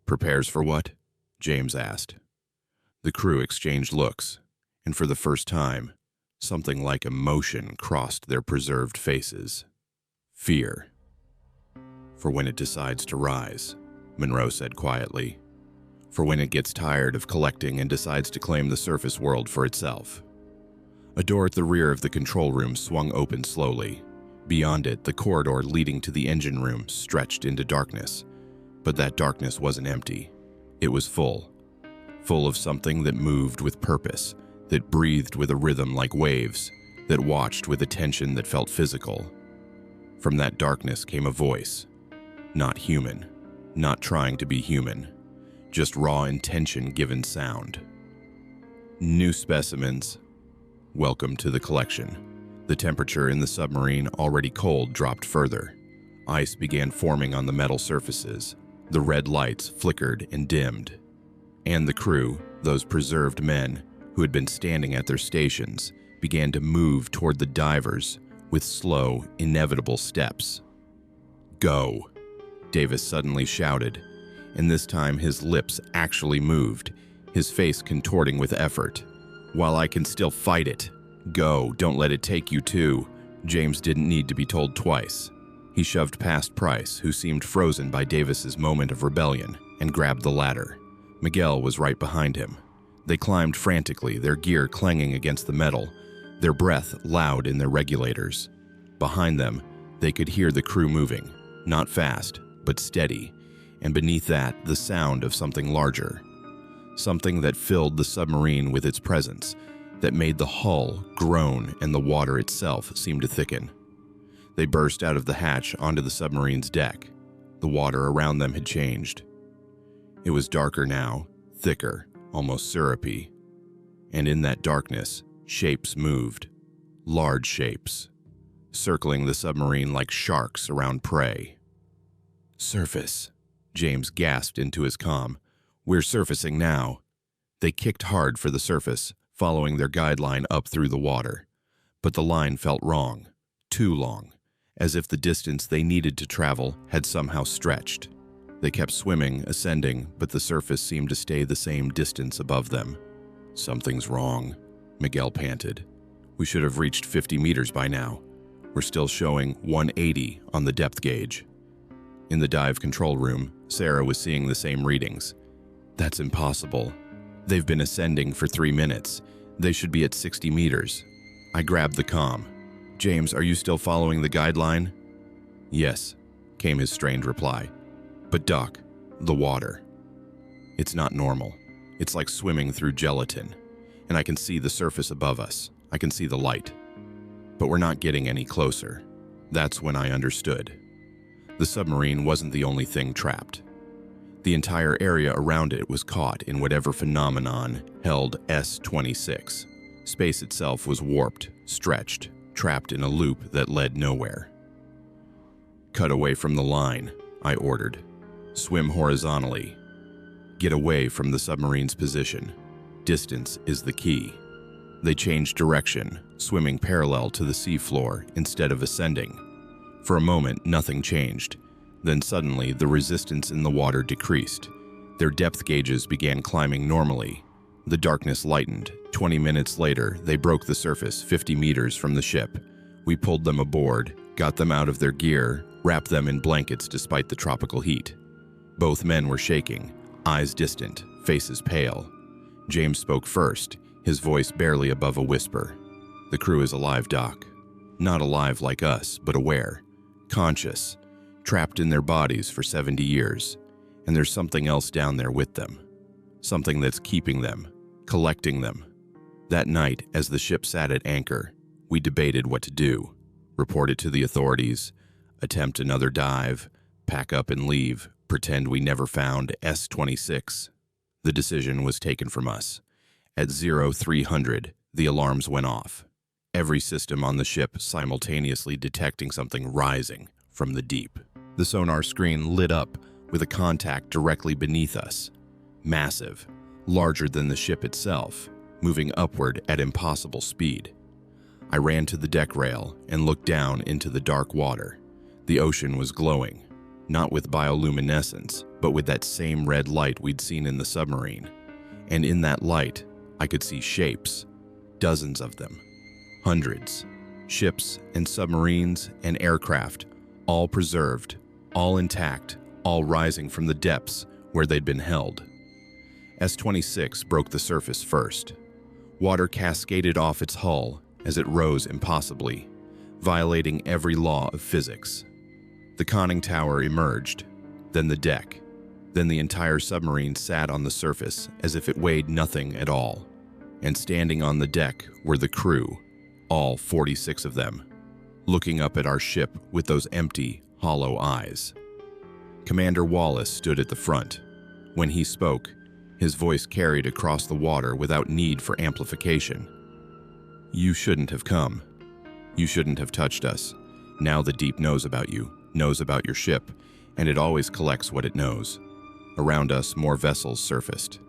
"Prepares for what?" James asked. The crew exchanged looks, and for the first time, something like emotion crossed their preserved faces. "Fear. For when it decides to rise," Monroe said quietly. "For when it gets tired of collecting and decides to claim the surface world for itself." A door at the rear of the control room swung open slowly. Beyond it, the corridor leading to the engine room stretched into darkness. But that darkness wasn't empty. It was full. Full of something that moved with purpose, that breathed with a rhythm like waves, that watched with attention that felt physical. From that darkness came a voice. Not human, not trying to be human, just raw intention given sound. "New specimens. Welcome to the collection." The temperature in the submarine, already cold, dropped further. Ice began forming on the metal surfaces. The red lights flickered and dimmed. And the crew, those preserved men who had been standing at their stations, began to move toward the divers with slow, inevitable steps. "Go," Davis suddenly shouted, and this time his lips actually moved, his face contorting with effort. "While I can still fight it. Go, don't let it take you too." James didn't need to be told twice. He shoved past Price, who seemed frozen by Davis's moment of rebellion, and grabbed the ladder. Miguel was right behind him. They climbed frantically, their gear clanging against the metal, their breath loud in their regulators. Behind them, they could hear the crew moving, not fast, but steady, and beneath that, the sound of something larger. Something that filled the submarine with its presence, that made the hull groan and the water itself seem to thicken. They burst out of the hatch onto the submarine's deck. The water around them had changed. It was darker now, thicker, almost syrupy. And in that darkness, shapes moved. Large shapes, circling the submarine like sharks around prey. "Surface," James gasped into his comm. "We're surfacing now." They kicked hard for the surface, following their guideline up through the water. But the line felt wrong, too long, as if the distance they needed to travel had somehow stretched. They kept swimming, ascending, but the surface seemed to stay the same distance above them. "Something's wrong," Miguel panted. "We should have reached 50 meters by now. We're still showing 180 on the depth gauge." In the dive control room, Sarah was seeing the same readings. "That's impossible. They've been ascending for 3 minutes. They should be at 60 meters. I grabbed the comm. "James, are you still following the guideline?" "Yes," came his strained reply. "But Doc, the water. It's not normal. It's like swimming through gelatin. And I can see the surface above us. I can see the light. But we're not getting any closer." That's when I understood. The submarine wasn't the only thing trapped. The entire area around it was caught in whatever phenomenon held S-26. Space itself was warped, stretched, trapped in a loop that led nowhere. "Cut away from the line," I ordered. "Swim horizontally. Get away from the submarine's position. Distance is the key." They changed direction, swimming parallel to the seafloor instead of ascending. For a moment, nothing changed. Then suddenly, the resistance in the water decreased. Their depth gauges began climbing normally. The darkness lightened. 20 minutes later, they broke the surface 50 meters from the ship. We pulled them aboard, got them out of their gear, wrapped them in blankets despite the tropical heat. Both men were shaking, eyes distant, faces pale. James spoke first, his voice barely above a whisper. "The crew is alive, Doc. Not alive like us, but aware, conscious, trapped in their bodies for 70 years. And there's something else down there with them. Something that's keeping them, collecting them." That night, as the ship sat at anchor, we debated what to do. Report it to the authorities, attempt another dive, pack up and leave, pretend we never found S-26. The decision was taken from us. At 0300, the alarms went off. Every system on the ship simultaneously detecting something rising from the deep. The sonar screen lit up with a contact directly beneath us. Massive, larger than the ship itself, moving upward at impossible speed. I ran to the deck rail and looked down into the dark water. The ocean was glowing, not with bioluminescence, but with that same red light we'd seen in the submarine. And in that light, I could see shapes, dozens of them, hundreds, ships and submarines and aircraft, all preserved, all intact, all rising from the depths where they'd been held. S-26 broke the surface first. Water cascaded off its hull as it rose impossibly, violating every law of physics. The conning tower emerged, then the deck, then the entire submarine sat on the surface as if it weighed nothing at all. And standing on the deck were the crew, all 46 of them, looking up at our ship with those empty, hollow eyes. Commander Wallace stood at the front. When he spoke, his voice carried across the water without need for amplification. "You shouldn't have come. You shouldn't have touched us. Now the deep knows about you, knows about your ship, and it always collects what it knows." Around us, more vessels surfaced.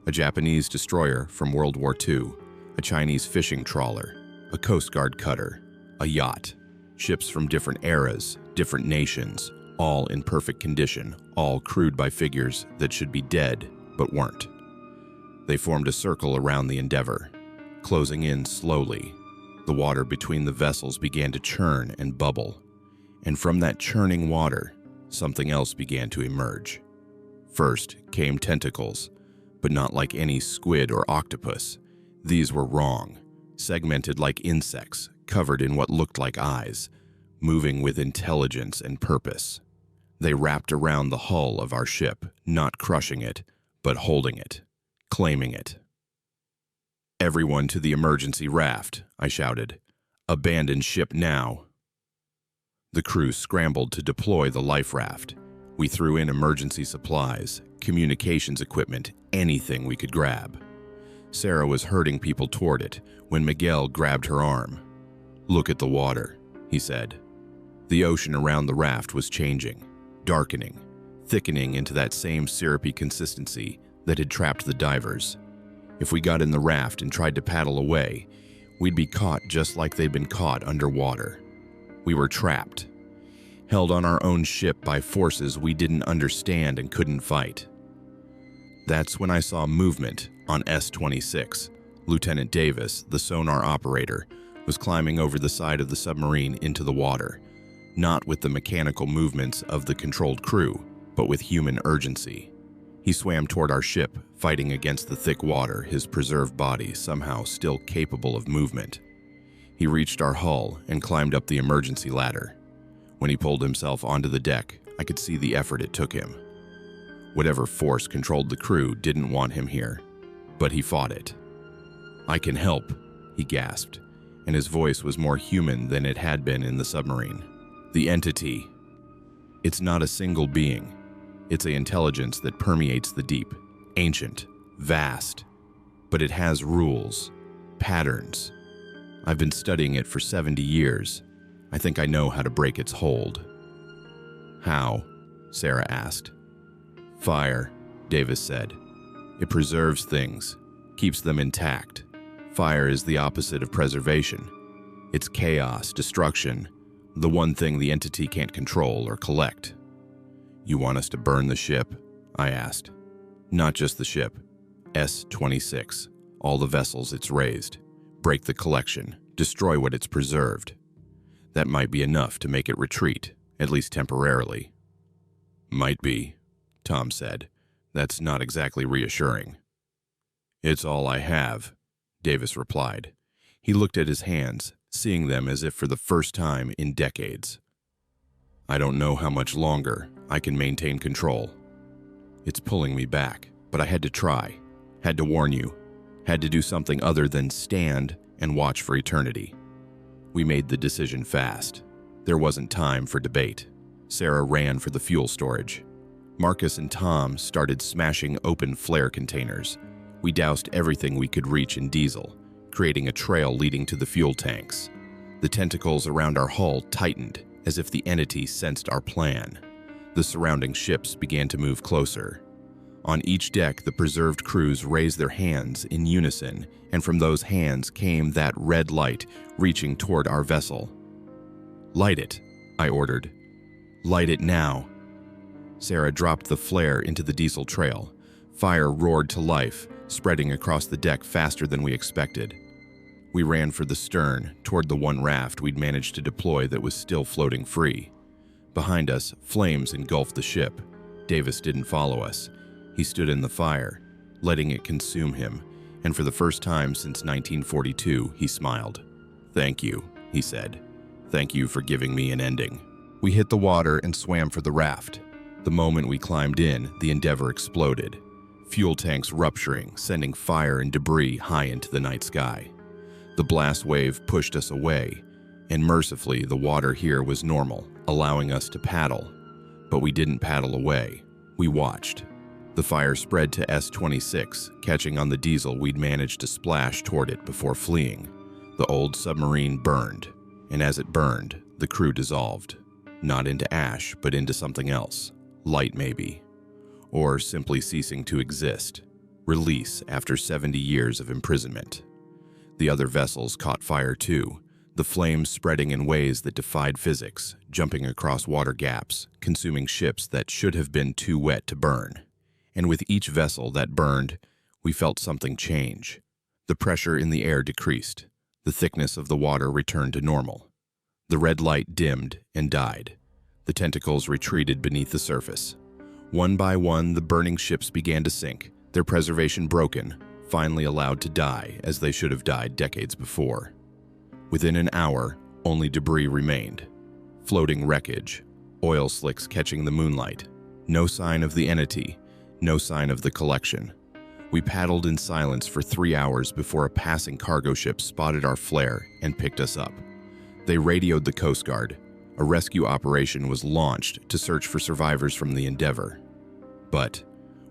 A Japanese destroyer from World War II, a Chinese fishing trawler, a Coast Guard cutter, a yacht. Ships from different eras, different nations, all in perfect condition, all crewed by figures that should be dead, but weren't. They formed a circle around the Endeavor, closing in slowly. The water between the vessels began to churn and bubble, and from that churning water, something else began to emerge. First came tentacles, but not like any squid or octopus. These were wrong, segmented like insects, covered in what looked like eyes, moving with intelligence and purpose. They wrapped around the hull of our ship, not crushing it, but holding it, claiming it. "Everyone to the emergency raft," I shouted. "Abandon ship now." The crew scrambled to deploy the life raft. We threw in emergency supplies, communications equipment, anything we could grab. Sarah was herding people toward it when Miguel grabbed her arm. "Look at the water," he said. The ocean around the raft was changing, darkening, thickening into that same syrupy consistency that had trapped the divers. If we got in the raft and tried to paddle away, we'd be caught just like they'd been caught underwater. We were trapped, held on our own ship by forces we didn't understand and couldn't fight. That's when I saw movement on S-26. Lieutenant Davis, the sonar operator, was climbing over the side of the submarine into the water, not with the mechanical movements of the controlled crew, but with human urgency. He swam toward our ship, fighting against the thick water, his preserved body somehow still capable of movement. He reached our hull and climbed up the emergency ladder. When he pulled himself onto the deck, I could see the effort it took him. Whatever force controlled the crew didn't want him here, but he fought it. "I can help," he gasped, and his voice was more human than it had been in the submarine. "The entity. It's not a single being. It's an intelligence that permeates the deep, ancient, vast, but it has rules, patterns. I've been studying it for 70 years. I think I know how to break its hold." "How?" Sarah asked. "Fire," Davis said. "It preserves things, keeps them intact. Fire is the opposite of preservation. It's chaos, destruction, the one thing the entity can't control or collect." "You want us to burn the ship?" I asked. "Not just the ship. S-26, all the vessels it's raised. Break the collection, destroy what it's preserved. That might be enough to make it retreat, at least temporarily." "Might be," Tom said. "That's not exactly reassuring." "It's all I have," Davis replied. He looked at his hands, seeing them as if for the first time in decades. "I don't know how much longer I can maintain control. It's pulling me back, but I had to try, had to warn you, had to do something other than stand and watch for eternity." We made the decision fast. There wasn't time for debate. Sarah ran for the fuel storage. Marcus and Tom started smashing open flare containers. We doused everything we could reach in diesel, creating a trail leading to the fuel tanks. The tentacles around our hull tightened, as if the entity sensed our plan. The surrounding ships began to move closer. On each deck, the preserved crews raised their hands in unison, and from those hands came that red light reaching toward our vessel. "Light it," I ordered. "Light it now." Sarah dropped the flare into the diesel trail. Fire roared to life, spreading across the deck faster than we expected. We ran for the stern, toward the one raft we'd managed to deploy that was still floating free. Behind us, flames engulfed the ship. Davis didn't follow us. He stood in the fire, letting it consume him, and for the first time since 1942, he smiled. "Thank you," he said. "Thank you for giving me an ending." We hit the water and swam for the raft. The moment we climbed in, the Endeavor exploded, fuel tanks rupturing, sending fire and debris high into the night sky. The blast wave pushed us away, and mercifully, the water here was normal, allowing us to paddle. But we didn't paddle away. We watched. The fire spread to S-26, catching on the diesel we'd managed to splash toward it before fleeing. The old submarine burned, and as it burned, the crew dissolved. Not into ash, but into something else. Light, maybe. Or simply ceasing to exist. Release after 70 years of imprisonment. The other vessels caught fire too, the flames spreading in ways that defied physics, jumping across water gaps, consuming ships that should have been too wet to burn. And with each vessel that burned, we felt something change. The pressure in the air decreased. The thickness of the water returned to normal. The red light dimmed and died. The tentacles retreated beneath the surface. One by one, the burning ships began to sink, their preservation broken, finally allowed to die as they should have died decades before. Within an hour, only debris remained. Floating wreckage, oil slicks catching the moonlight. No sign of the entity, no sign of the collection. We paddled in silence for 3 hours before a passing cargo ship spotted our flare and picked us up. They radioed the Coast Guard. A rescue operation was launched to search for survivors from the Endeavor. But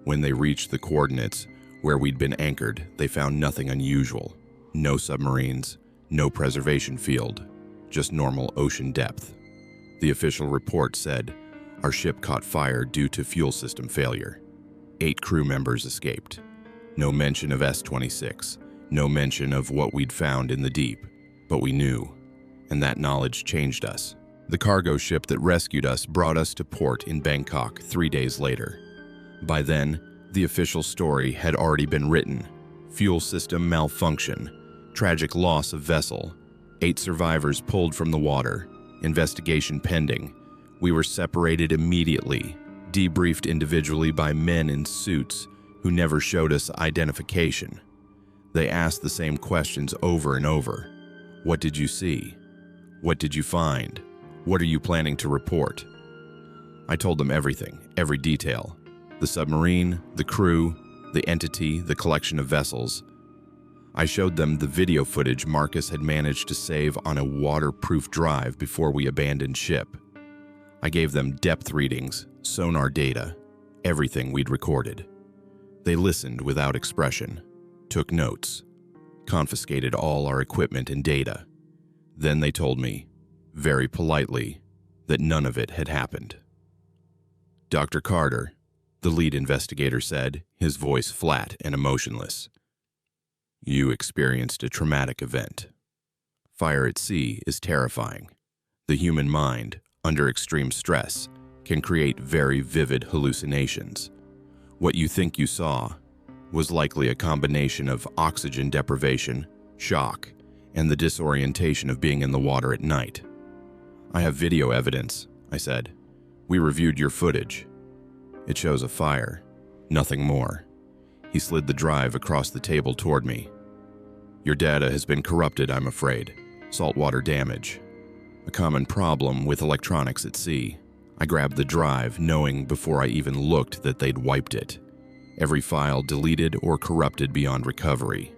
when they reached the coordinates where we'd been anchored, they found nothing unusual. No submarines, no preservation field, just normal ocean depth. The official report said our ship caught fire due to fuel system failure. 8 crew members escaped. No mention of S-26, no mention of what we'd found in the deep, but we knew, and that knowledge changed us. The cargo ship that rescued us brought us to port in Bangkok 3 days later. By then, the official story had already been written. Fuel system malfunction, tragic loss of vessel, 8 survivors pulled from the water, investigation pending. We were separated immediately, debriefed individually by men in suits who never showed us identification. They asked the same questions over and over. What did you see? What did you find? What are you planning to report? I told them everything, every detail. The submarine, the crew, the entity, the collection of vessels. I showed them the video footage Marcus had managed to save on a waterproof drive before we abandoned ship. I gave them depth readings, sonar data, everything we'd recorded. They listened without expression, took notes, confiscated all our equipment and data. Then they told me, very politely, that none of it had happened. Dr. Carter, the lead investigator, said, his voice flat and emotionless. You experienced a traumatic event. Fire at sea is terrifying. The human mind, under extreme stress, can create very vivid hallucinations. What you think you saw was likely a combination of oxygen deprivation, shock, and the disorientation of being in the water at night. I have video evidence, I said. We reviewed your footage. It shows a fire, nothing more. He slid the drive across the table toward me. Your data has been corrupted, I'm afraid. Saltwater damage. A common problem with electronics at sea. I grabbed the drive, knowing before I even looked that they'd wiped it. Every file deleted or corrupted beyond recovery.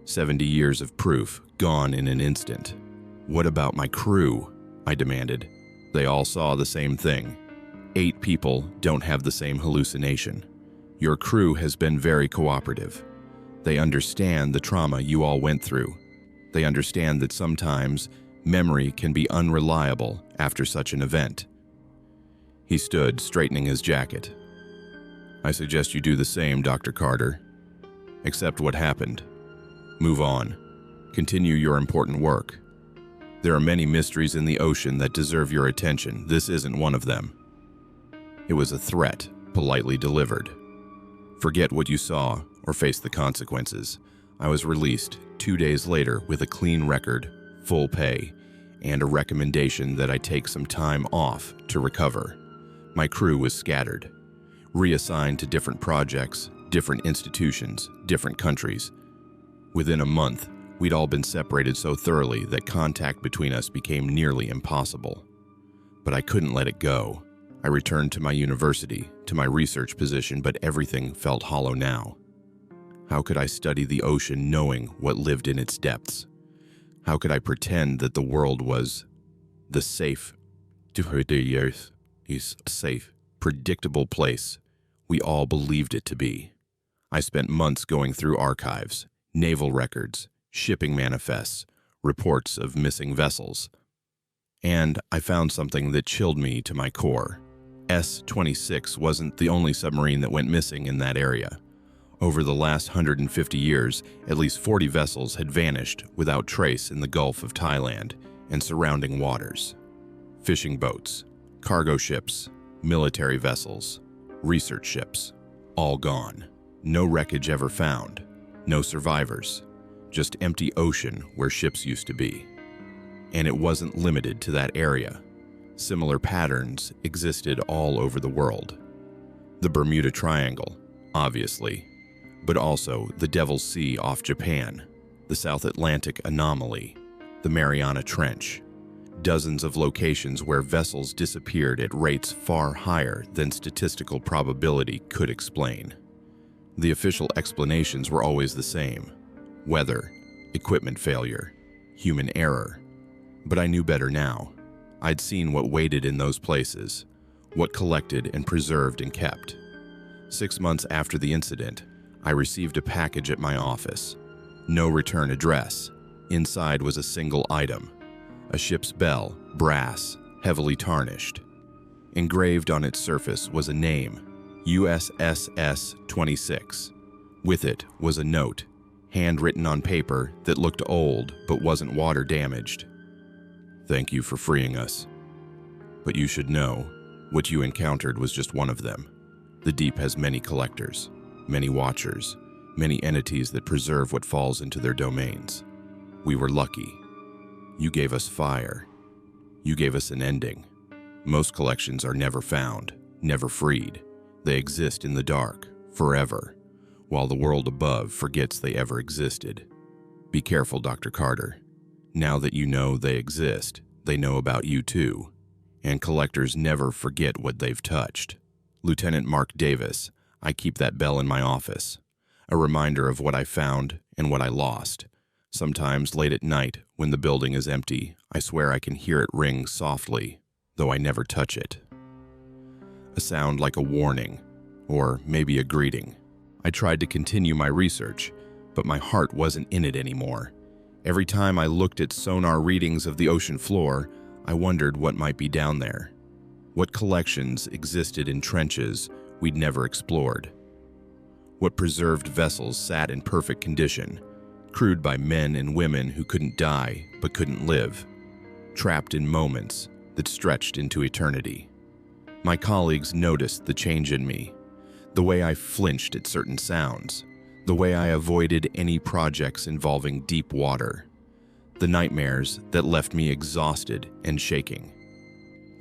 70 years of proof, gone in an instant. What about my crew? I demanded. They all saw the same thing. 8 people don't have the same hallucination. Your crew has been very cooperative. They understand the trauma you all went through. They understand that sometimes memory can be unreliable after such an event. He stood, straightening his jacket. I suggest you do the same, Dr. Carter. Accept what happened. Move on. Continue your important work. There are many mysteries in the ocean that deserve your attention. This isn't one of them. It was a threat, politely delivered. Forget what you saw or face the consequences. I was released 2 days later with a clean record, full pay, and a recommendation that I take some time off to recover. My crew was scattered, reassigned to different projects, different institutions, different countries. Within a month, we'd all been separated so thoroughly that contact between us became nearly impossible. But I couldn't let it go. I returned to my university, to my research position, but everything felt hollow now. How could I study the ocean knowing what lived in its depths? How could I pretend that the world was the safe, predictable place we all believed it to be? I spent months going through archives, naval records, shipping manifests, reports of missing vessels. And I found something that chilled me to my core. S-26 wasn't the only submarine that went missing in that area. Over the last 150 years, at least 40 vessels had vanished without trace in the Gulf of Thailand and surrounding waters. Fishing boats, cargo ships, military vessels, research ships, all gone. No wreckage ever found, no survivors, just empty ocean where ships used to be. And it wasn't limited to that area. Similar patterns existed all over the world. The Bermuda Triangle, obviously, but also the Devil's Sea off Japan, the South Atlantic Anomaly, the Mariana Trench, dozens of locations where vessels disappeared at rates far higher than statistical probability could explain. The official explanations were always the same: weather, equipment failure, human error. But I knew better now. I'd seen what waited in those places, what collected and preserved and kept. 6 months after the incident, I received a package at my office. No return address. Inside was a single item: a ship's bell, brass, heavily tarnished. Engraved on its surface was a name: USS S-26. With it was a note, handwritten on paper that looked old but wasn't water damaged. "Thank you for freeing us. But you should know, what you encountered was just one of them. The deep has many collectors, many watchers, many entities that preserve what falls into their domains. We were lucky. You gave us fire. You gave us an ending. Most collections are never found, never freed. They exist in the dark, forever, while the world above forgets they ever existed. Be careful, Dr. Carter. Now that you know they exist, they know about you too. And collectors never forget what they've touched. Lieutenant Mark Davis, I keep that bell in my office. A reminder of what I found and what I lost. Sometimes late at night, when the building is empty, I swear I can hear it ring softly, though I never touch it. A sound like a warning, or maybe a greeting. I tried to continue my research, but my heart wasn't in it anymore. Every time I looked at sonar readings of the ocean floor, I wondered what might be down there. What collections existed in trenches we'd never explored. What preserved vessels sat in perfect condition, crewed by men and women who couldn't die but couldn't live, trapped in moments that stretched into eternity. My colleagues noticed the change in me, the way I flinched at certain sounds, the way I avoided any projects involving deep water, the nightmares that left me exhausted and shaking.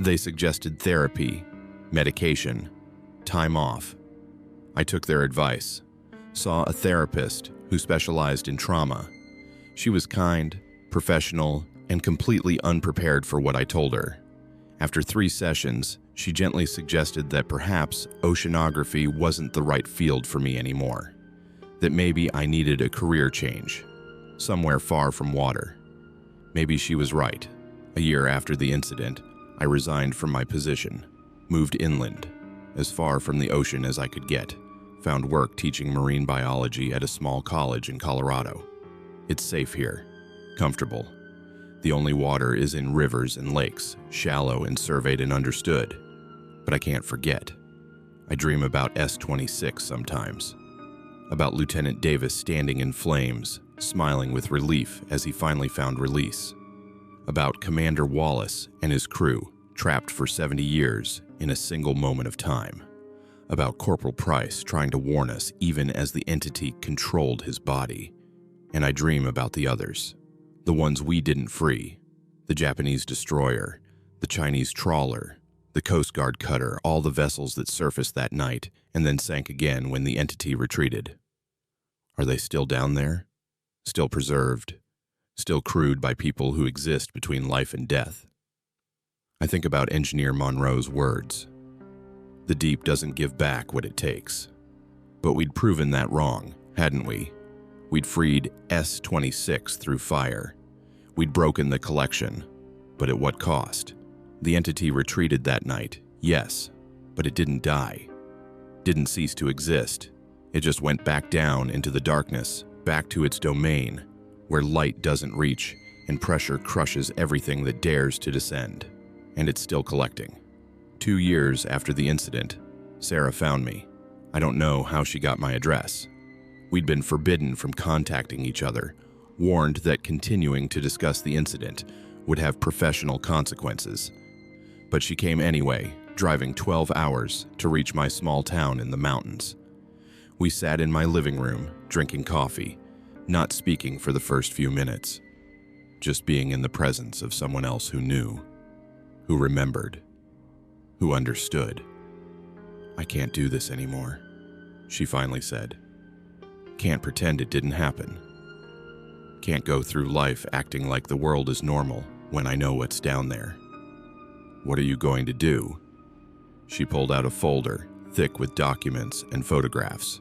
They suggested therapy, medication, time off. I took their advice, saw a therapist who specialized in trauma. She was kind, professional, and completely unprepared for what I told her. After 3 sessions, she gently suggested that perhaps oceanography wasn't the right field for me anymore, that maybe I needed a career change, somewhere far from water. Maybe she was right. A year after the incident, I resigned from my position, moved inland, as far from the ocean as I could get, found work teaching marine biology at a small college in Colorado. It's safe here, comfortable. The only water is in rivers and lakes, shallow and surveyed and understood. But I can't forget. I dream about S-26 sometimes. About Lieutenant Davis standing in flames, smiling with relief as he finally found release. About Commander Wallace and his crew, trapped for 70 years in a single moment of time. About Corporal Price trying to warn us even as the entity controlled his body. And I dream about the others. The ones we didn't free. The Japanese destroyer, the Chinese trawler, the Coast Guard cutter, all the vessels that surfaced that night and then sank again when the entity retreated. Are they still down there? Still preserved? Still crewed by people who exist between life and death? I think about Engineer Monroe's words. The deep doesn't give back what it takes. But we'd proven that wrong, hadn't we? We'd freed S-26 through fire. We'd broken the collection, but at what cost? The entity retreated that night, yes, but it didn't die. Didn't cease to exist. It just went back down into the darkness, back to its domain, where light doesn't reach and pressure crushes everything that dares to descend. And it's still collecting. 2 years after the incident, Sarah found me. I don't know how she got my address. We'd been forbidden from contacting each other, warned that continuing to discuss the incident would have professional consequences. But she came anyway, driving 12 hours to reach my small town in the mountains. We sat in my living room, drinking coffee, not speaking for the first few minutes, just being in the presence of someone else who knew, who remembered, who understood. "I can't do this anymore," she finally said. "Can't pretend it didn't happen. Can't go through life acting like the world is normal when I know what's down there. What are you going to do?" She pulled out a folder, thick with documents and photographs.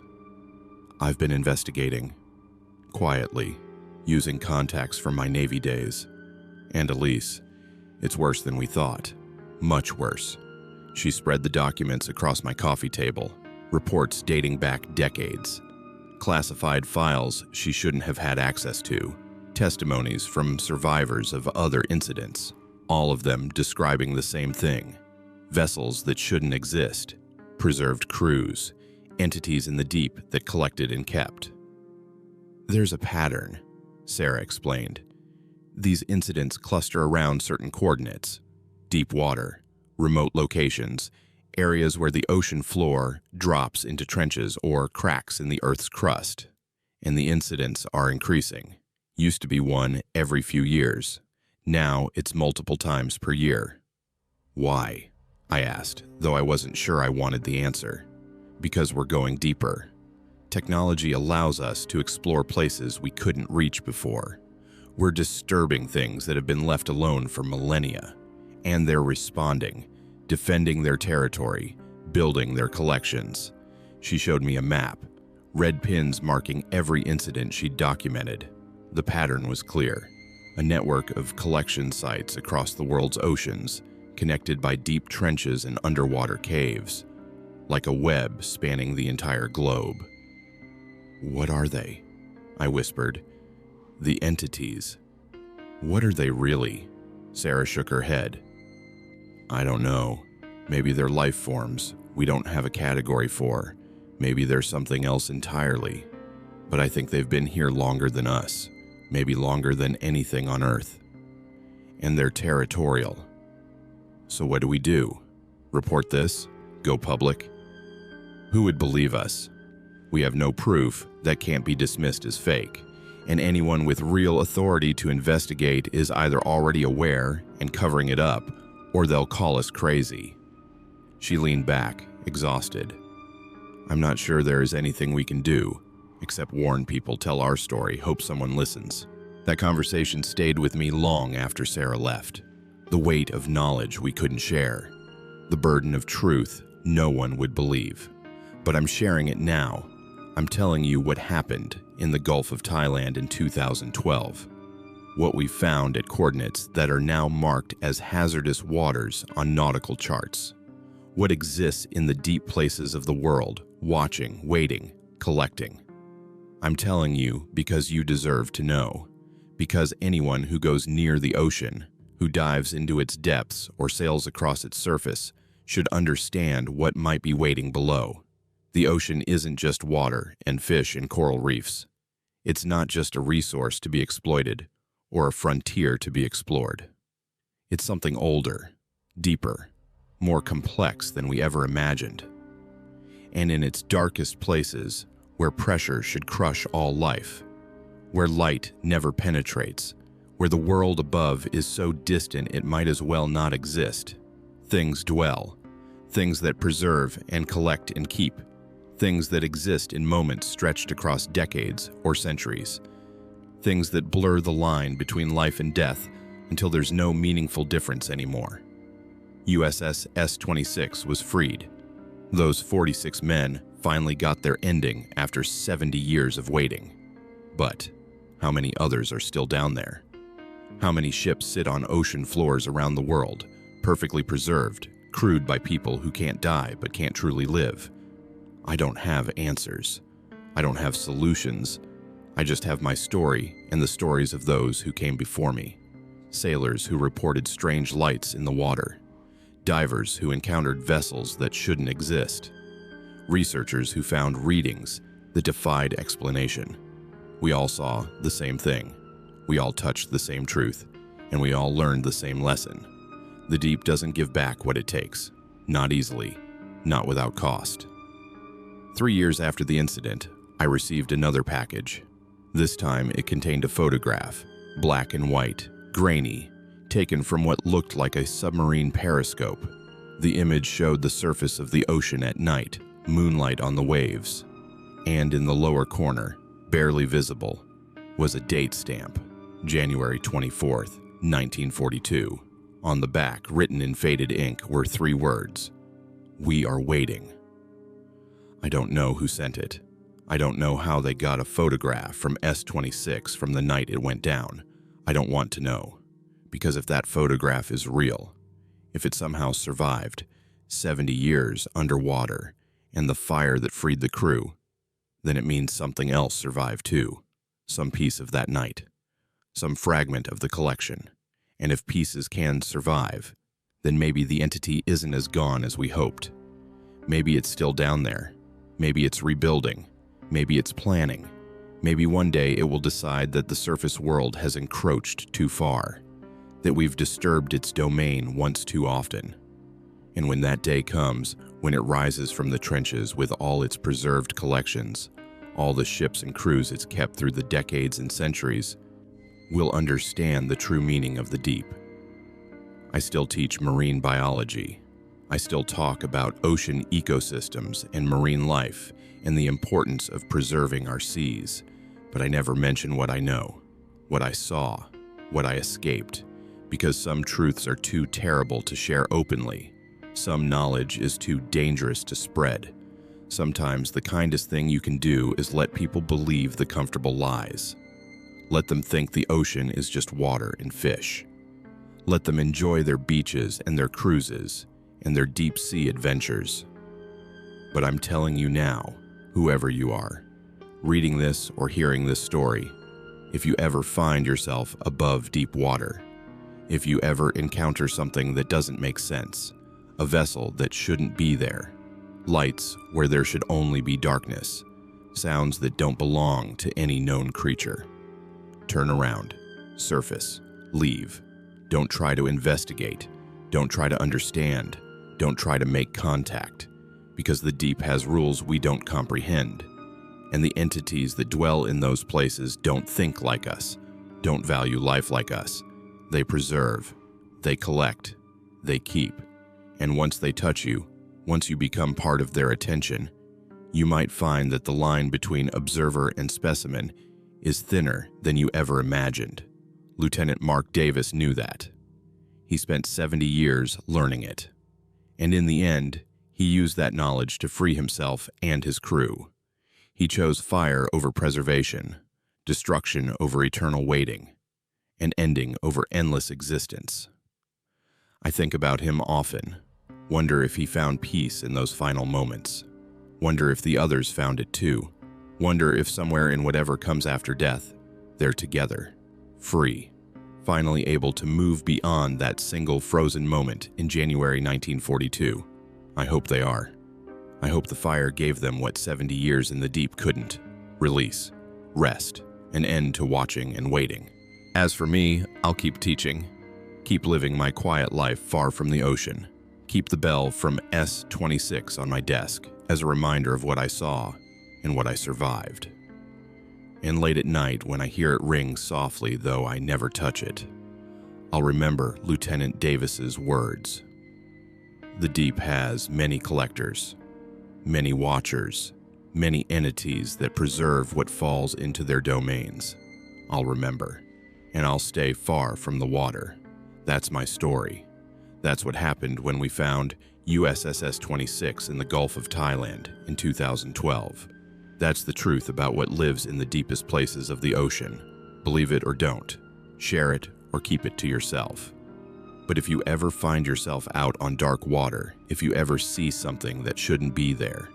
"I've been investigating, quietly, using contacts from my Navy days. And Elise, it's worse than we thought. Much worse." She spread the documents across my coffee table, reports dating back decades. Classified files she shouldn't have had access to, testimonies from survivors of other incidents, all of them describing the same thing. Vessels that shouldn't exist, preserved crews, entities in the deep that collected and kept. There's a pattern, Sarah explained. These incidents cluster around certain coordinates: deep water, remote locations, areas where the ocean floor drops into trenches or cracks in the Earth's crust. And the incidents are increasing. Used to be one every few years. Now it's multiple times per year. Why? I asked, though I wasn't sure I wanted the answer. Because we're going deeper. Technology allows us to explore places we couldn't reach before. We're disturbing things that have been left alone for millennia. And they're responding, defending their territory, building their collections. She showed me a map, red pins marking every incident she'd documented. The pattern was clear: a network of collection sites across the world's oceans, connected by deep trenches and underwater caves, like a web spanning the entire globe. What are they? I whispered. The entities. What are they really? Sarah shook her head. I don't know. Maybe they're life forms we don't have a category for. Maybe they're something else entirely. But I think they've been here longer than us, maybe longer than anything on Earth. And they're territorial. So what do we do? Report this? Go public? Who would believe us? We have no proof that can't be dismissed as fake, and anyone with real authority to investigate is either already aware and covering it up, or they'll call us crazy. She leaned back, exhausted. I'm not sure there is anything we can do, except warn people, tell our story, hope someone listens. That conversation stayed with me long after Sarah left. The weight of knowledge we couldn't share. The burden of truth no one would believe. But I'm sharing it now. I'm telling you what happened in the Gulf of Thailand in 2012. What we found at coordinates that are now marked as hazardous waters on nautical charts. What exists in the deep places of the world, watching, waiting, collecting. I'm telling you because you deserve to know. Because anyone who goes near the ocean, who dives into its depths or sails across its surface, should understand what might be waiting below. The ocean isn't just water and fish and coral reefs. It's not just a resource to be exploited or a frontier to be explored. It's something older, deeper, more complex than we ever imagined. And in its darkest places, where pressure should crush all life, where light never penetrates, where the world above is so distant it might as well not exist, things dwell, things that preserve and collect and keep, things that exist in moments stretched across decades or centuries, things that blur the line between life and death until there's no meaningful difference anymore. USS S-26 was freed. Those 46 men finally got their ending after 70 years of waiting. But how many others are still down there? How many ships sit on ocean floors around the world, perfectly preserved, crewed by people who can't die but can't truly live? I don't have answers. I don't have solutions. I just have my story and the stories of those who came before me. Sailors who reported strange lights in the water. Divers who encountered vessels that shouldn't exist. Researchers who found readings that defied explanation. We all saw the same thing. We all touched the same truth, and we all learned the same lesson. The deep doesn't give back what it takes. Not easily. Not without cost. 3 years after the incident, I received another package. This time it contained a photograph, black and white, grainy, taken from what looked like a submarine periscope. The image showed the surface of the ocean at night, moonlight on the waves. And in the lower corner, barely visible, was a date stamp, January 24th, 1942. On the back, written in faded ink, were 3 words: "We are waiting." I don't know who sent it. I don't know how they got a photograph from S-26 from the night it went down. I don't want to know. Because if that photograph is real, if it somehow survived 70 years underwater and the fire that freed the crew, then it means something else survived too. Some piece of that night. Some fragment of the collection. And if pieces can survive, then maybe the entity isn't as gone as we hoped. Maybe it's still down there. Maybe it's rebuilding. Maybe it's planning. Maybe one day it will decide that the surface world has encroached too far, that we've disturbed its domain once too often. And when that day comes, when it rises from the trenches with all its preserved collections, all the ships and crews it's kept through the decades and centuries, we'll understand the true meaning of the deep. I still teach marine biology. I still talk about ocean ecosystems and marine life and the importance of preserving our seas, but I never mention what I know, what I saw, what I escaped, because some truths are too terrible to share openly. Some knowledge is too dangerous to spread. Sometimes the kindest thing you can do is let people believe the comfortable lies. Let them think the ocean is just water and fish. Let them enjoy their beaches and their cruises and their deep sea adventures. But I'm telling you now, whoever you are, reading this or hearing this story, if you ever find yourself above deep water, if you ever encounter something that doesn't make sense, a vessel that shouldn't be there, lights where there should only be darkness, sounds that don't belong to any known creature, turn around, surface, leave. Don't try to investigate. Don't try to understand. Don't try to make contact, because the deep has rules we don't comprehend, and the entities that dwell in those places don't think like us, don't value life like us. They preserve, they collect, they keep, and once they touch you, once you become part of their attention, you might find that the line between observer and specimen is thinner than you ever imagined. Lieutenant Mark Davis knew that. He spent 70 years learning it. And in the end, he used that knowledge to free himself and his crew. He chose fire over preservation, destruction over eternal waiting, and ending over endless existence. I think about him often, wonder if he found peace in those final moments, wonder if the others found it too, wonder if somewhere in whatever comes after death, they're together, free, finally able to move beyond that single frozen moment in January 1942. I hope they are. I hope the fire gave them what 70 years in the deep couldn't: release, rest, an end to watching and waiting. As for me, I'll keep teaching, keep living my quiet life far from the ocean, keep the bell from S-26 on my desk as a reminder of what I saw and what I survived. And late at night, when I hear it ring softly, though I never touch it, I'll remember Lieutenant Davis's words. The deep has many collectors, many watchers, many entities that preserve what falls into their domains. I'll remember, and I'll stay far from the water. That's my story. That's what happened when we found USS S-26 in the Gulf of Thailand in 2012. That's the truth about what lives in the deepest places of the ocean. Believe it or don't. Share it or keep it to yourself. But if you ever find yourself out on dark water, if you ever see something that shouldn't be there,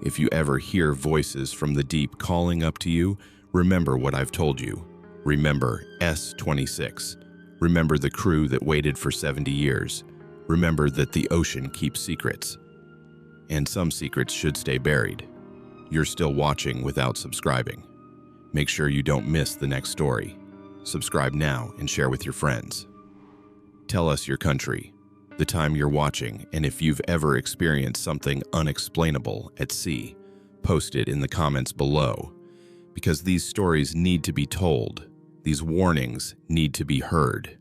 if you ever hear voices from the deep calling up to you, remember what I've told you. Remember S-26. Remember the crew that waited for 70 years. Remember that the ocean keeps secrets. And some secrets should stay buried. You're still watching without subscribing. Make sure you don't miss the next story. Subscribe now and share with your friends. Tell us your country, the time you're watching, and if you've ever experienced something unexplainable at sea, post it in the comments below. Because these stories need to be told. These warnings need to be heard.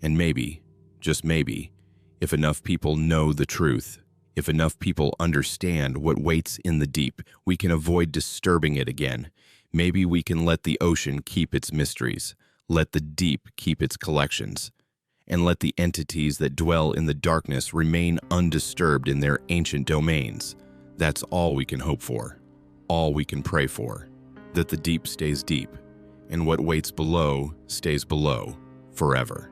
And maybe, just maybe, if enough people know the truth, if enough people understand what waits in the deep, we can avoid disturbing it again. Maybe we can let the ocean keep its mysteries, let the deep keep its collections, and let the entities that dwell in the darkness remain undisturbed in their ancient domains. That's all we can hope for, all we can pray for, that the deep stays deep, and what waits below stays below forever.